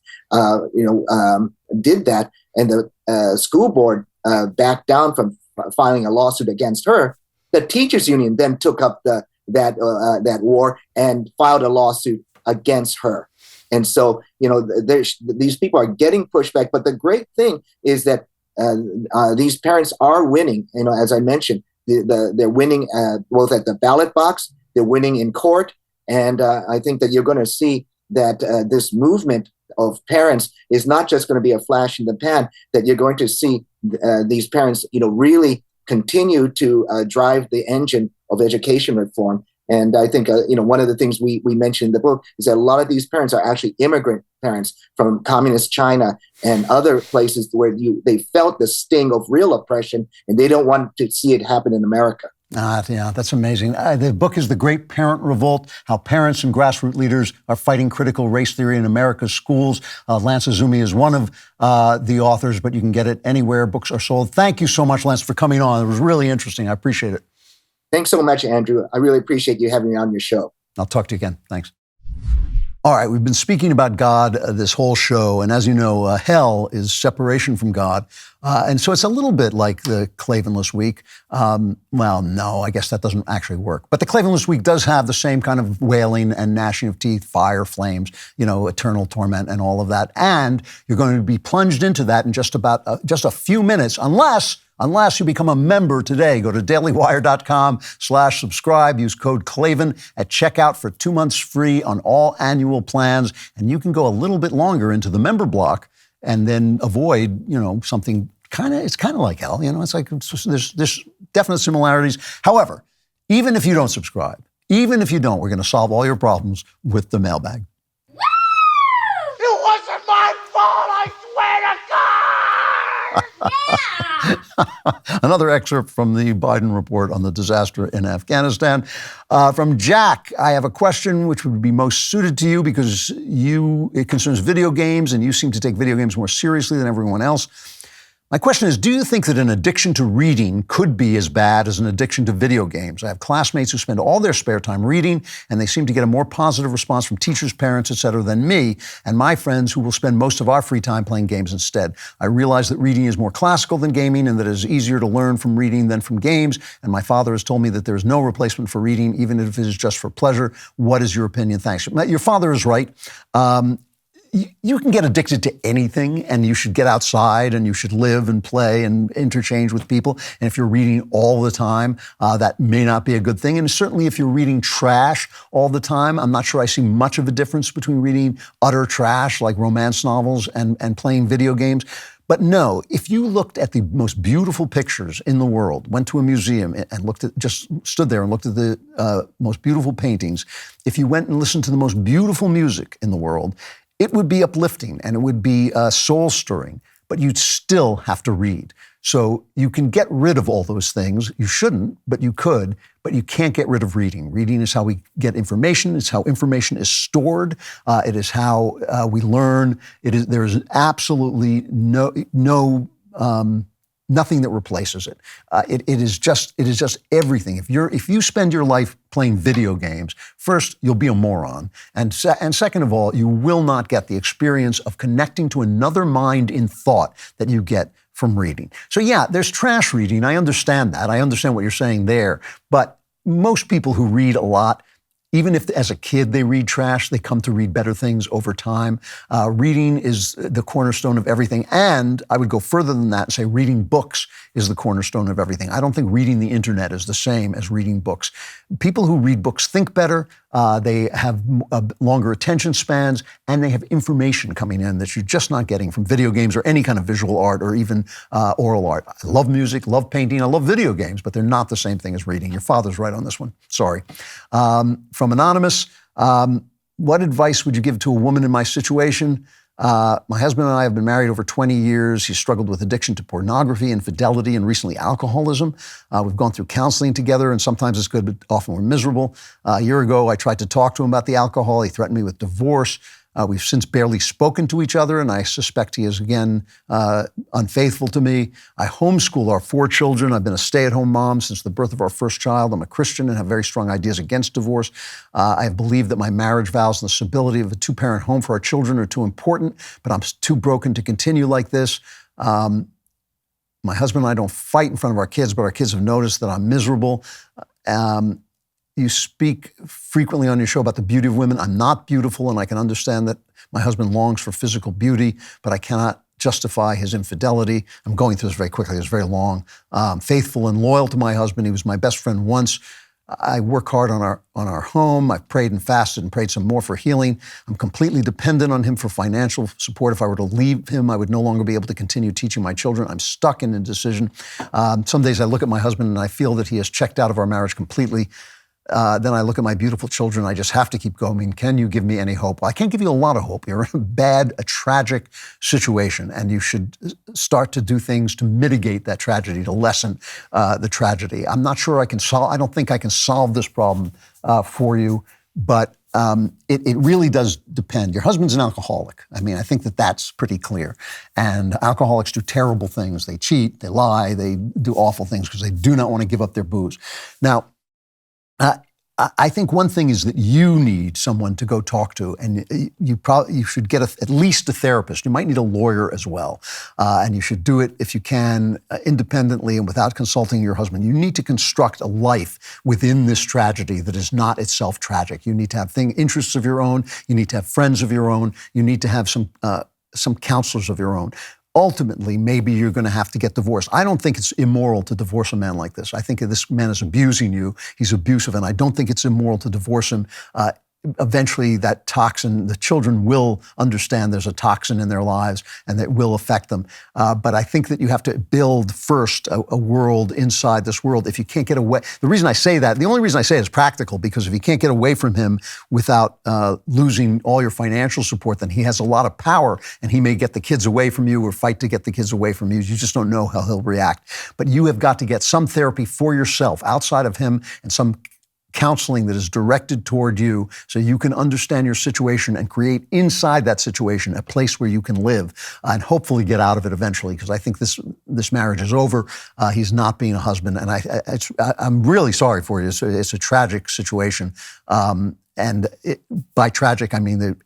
did that, and the school board backed down from filing a lawsuit against her, the teachers' union then took up that war and filed a lawsuit against her. And so, these people are getting pushback. But the great thing is that these parents are winning. As I mentioned, they're winning both at the ballot box, they're winning in court. And I think that you're going to see that this movement of parents is not just going to be a flash in the pan, that you're going to see these parents, really continue to drive the engine of education reform. And I think, one of the things we mentioned in the book is that a lot of these parents are actually immigrant parents from communist China and other places where they felt the sting of real oppression, and they don't want to see it happen in America. Yeah, that's amazing. The book is The Great Parent Revolt, How Parents and Grassroots Leaders Are Fighting Critical Race Theory in America's Schools. Lance Azumi is one of the authors, but you can get it anywhere books are sold. Thank you so much, Lance, for coming on. It was really interesting. I appreciate it. Thanks so much, Andrew. I really appreciate you having me on your show. I'll talk to you again. Thanks. All right, we've been speaking about God this whole show, and as you know, hell is separation from God, and so it's a little bit like the Klavanless Week. Well, no, I guess that doesn't actually work. But the Klavanless Week does have the same kind of wailing and gnashing of teeth, fire, flames, eternal torment and all of that, and you're going to be plunged into that in just a few minutes, unless you become a member today. Go to dailywire.com/subscribe. Use code Klavan at checkout for 2 months free on all annual plans. And you can go a little bit longer into the member block and then avoid, something it's kind of like hell. It's like there's definite similarities. However, even if you don't subscribe, we're going to solve all your problems with the mailbag. It wasn't my fault, I swear to God! Another excerpt from the Biden report on the disaster in Afghanistan. From Jack, I have a question which would be most suited to you because it concerns video games and you seem to take video games more seriously than everyone else. My question is, do you think that an addiction to reading could be as bad as an addiction to video games? I have classmates who spend all their spare time reading, and they seem to get a more positive response from teachers, parents, etc., than me and my friends who will spend most of our free time playing games instead. I realize that reading is more classical than gaming and that it is easier to learn from reading than from games, and my father has told me that there is no replacement for reading, even if it is just for pleasure. What is your opinion? Thanks. Your father is right. you can get addicted to anything, and you should get outside and you should live and play and interchange with people. And if you're reading all the time, that may not be a good thing. And certainly if you're reading trash all the time, I'm not sure I see much of a difference between reading utter trash like romance novels and playing video games. But no, if you looked at the most beautiful pictures in the world, went to a museum and just stood there and looked at the most beautiful paintings, if you went and listened to the most beautiful music in the world, it would be uplifting and it would be soul-stirring, but you'd still have to read. So you can get rid of all those things. You shouldn't, but you could, but you can't get rid of reading. Reading is how we get information. It's how information is stored. It is how we learn. There is absolutely nothing that replaces it. It is just everything. If you spend your life playing video games, first, you'll be a moron. And second of all, you will not get the experience of connecting to another mind in thought that you get from reading. So yeah, there's trash reading. I understand that. I understand what you're saying there. But most people who read a lot, even if as a kid they read trash, they come to read better things over time. Reading is the cornerstone of everything. And I would go further than that and say reading books is the cornerstone of everything. I don't think reading the internet is the same as reading books. People who read books think better, they have longer attention spans, and they have information coming in that you're just not getting from video games or any kind of visual art or even oral art. I love music, love painting, I love video games, but they're not the same thing as reading. Your father's right on this one. Sorry. From Anonymous, what advice would you give to a woman in my situation? My husband and I have been married over 20 years. He's struggled with addiction to pornography, infidelity, and recently alcoholism. We've gone through counseling together, and sometimes it's good, but often we're miserable. A year ago, I tried to talk to him about the alcohol. He threatened me with divorce. We've since barely spoken to each other, and I suspect he is again unfaithful to me. I homeschool our 4 children. I've been a stay-at-home mom since the birth of our first child. I'm a Christian and have very strong ideas against divorce. I have believed that my marriage vows and the stability of a 2-parent home for our children are too important, but I'm too broken to continue like this. My husband and I don't fight in front of our kids, but our kids have noticed that I'm miserable. You speak frequently on your show about the beauty of women. I'm not beautiful, and I can understand that my husband longs for physical beauty, but I cannot justify his infidelity. I'm going through this very quickly. It's very long. Faithful and loyal to my husband. He was my best friend once. I work hard on our home. I've prayed and fasted and prayed some more for healing. I'm completely dependent on him for financial support. If I were to leave him, I would no longer be able to continue teaching my children. I'm stuck in indecision. Some days I look at my husband and I feel that he has checked out of our marriage completely. Then I look at my beautiful children. I just have to keep going. Can you give me any hope? Well, I can't give you a lot of hope. You're in a tragic situation, and you should start to do things to mitigate that tragedy, to lessen the tragedy. I'm not sure I don't think I can solve this problem for you, but it really does depend. Your husband's an alcoholic. I mean, I think that's pretty clear. And alcoholics do terrible things. They cheat, they lie, they do awful things because they do not want to give up their booze. Now, I think one thing is that you need someone to go talk to, and you should get at least a therapist. You might need a lawyer as well, and you should do it if you can independently and without consulting your husband. You need to construct a life within this tragedy that is not itself tragic. You need to have interests of your own. You need to have friends of your own. You need to have some counselors of your own. Ultimately, maybe you're going to have to get divorced. I don't think it's immoral to divorce a man like this. I think this man is abusing you. He's abusive, and I don't think it's immoral to divorce him. Eventually, that toxin, the children will understand there's a toxin in their lives and that will affect them. But I think that you have to build first a world inside this world. If you can't get away, the only reason I say it is practical, because if you can't get away from him without losing all your financial support, then he has a lot of power and he may get the kids away from you or fight to get the kids away from you. You just don't know how he'll react. But you have got to get some therapy for yourself outside of him, and some counseling that is directed toward you so you can understand your situation and create inside that situation a place where you can live and hopefully get out of it eventually, because I think this marriage is over. He's not being a husband, and I'm really sorry for you. It's a tragic situation. By tragic, I mean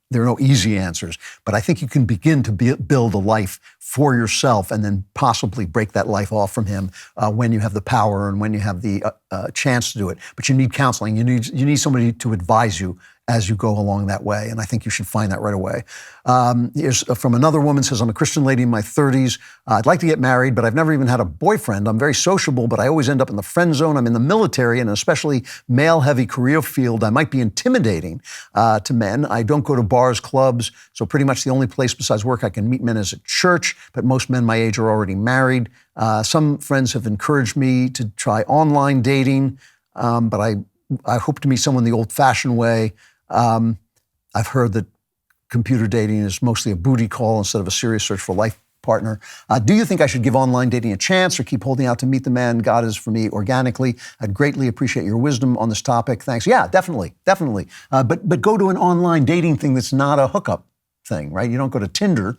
there are no easy answers, but I think you can begin to build a life for yourself and then possibly break that life off from him when you have the power and when you have the chance to do it. But you need counseling. You need somebody to advise you as you go along that way. And I think you should find that right away. Here's from another woman, says, I'm a Christian lady in my 30s. I'd like to get married, but I've never even had a boyfriend. I'm very sociable, but I always end up in the friend zone. I'm in the military, and especially male-heavy career field. I might be intimidating to men. I don't go to bars, clubs, so pretty much the only place besides work I can meet men is at church, but most men my age are already married. Some friends have encouraged me to try online dating, but I hope to meet someone the old-fashioned way. I've heard that computer dating is mostly a booty call instead of a serious search for a life partner. Do you think I should give online dating a chance or keep holding out to meet the man God is for me organically? I'd greatly appreciate your wisdom on this topic. Thanks. Yeah, definitely. But go to an online dating thing that's not a hookup thing, right? You don't go to Tinder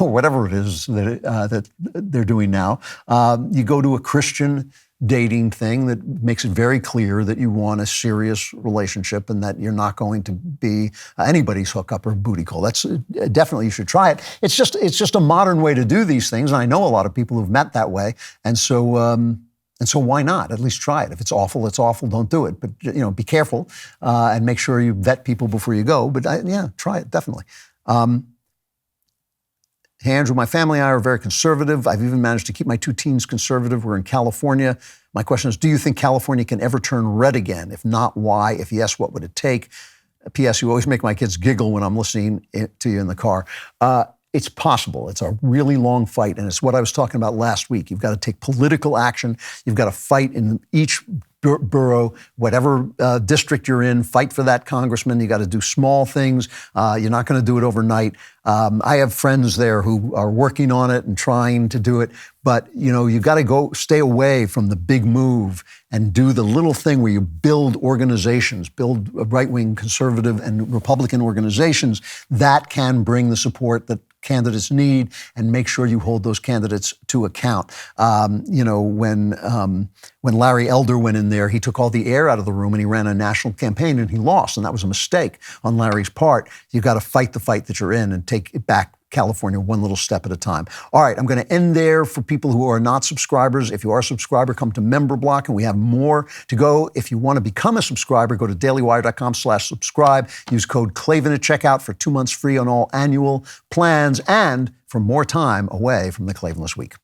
or whatever it is that they're doing now. You go to a Christian dating thing that makes it very clear that you want a serious relationship and that you're not going to be anybody's hookup or booty call. That's definitely, you should try it. It's just a modern way to do these things, and I know a lot of people who've met that way, and so why not? At least try it. If it's awful, it's awful. Don't do it. But be careful and make sure you vet people before you go. But try it definitely. Hey, Andrew, my family and I are very conservative. I've even managed to keep my 2 teens conservative. We're in California. My question is, do you think California can ever turn red again? If not, why? If yes, what would it take? P.S. You always make my kids giggle when I'm listening to you in the car. It's possible. It's a really long fight, and it's what I was talking about last week. You've got to take political action. You've got to fight in each borough, whatever district you're in, fight for that congressman. You got to do small things. You're not going to do it overnight. I have friends there who are working on it and trying to do it, but you've got to stay away from the big move and do the little thing where you build organizations, build right-wing conservative and Republican organizations that can bring the support that candidates need, and make sure you hold those candidates to account. When Larry Elder went in there, he took all the air out of the room and he ran a national campaign and he lost, and that was a mistake on Larry's part. You've got to fight the fight that you're in and take it back California one little step at a time. All right, I'm going to end there for people who are not subscribers. If you are a subscriber, come to Member Block, and we have more to go. If you want to become a subscriber, go to dailywire.com/subscribe. Use code Klavan at checkout for 2 months free on all annual plans and for more time away from the Klavanless Week.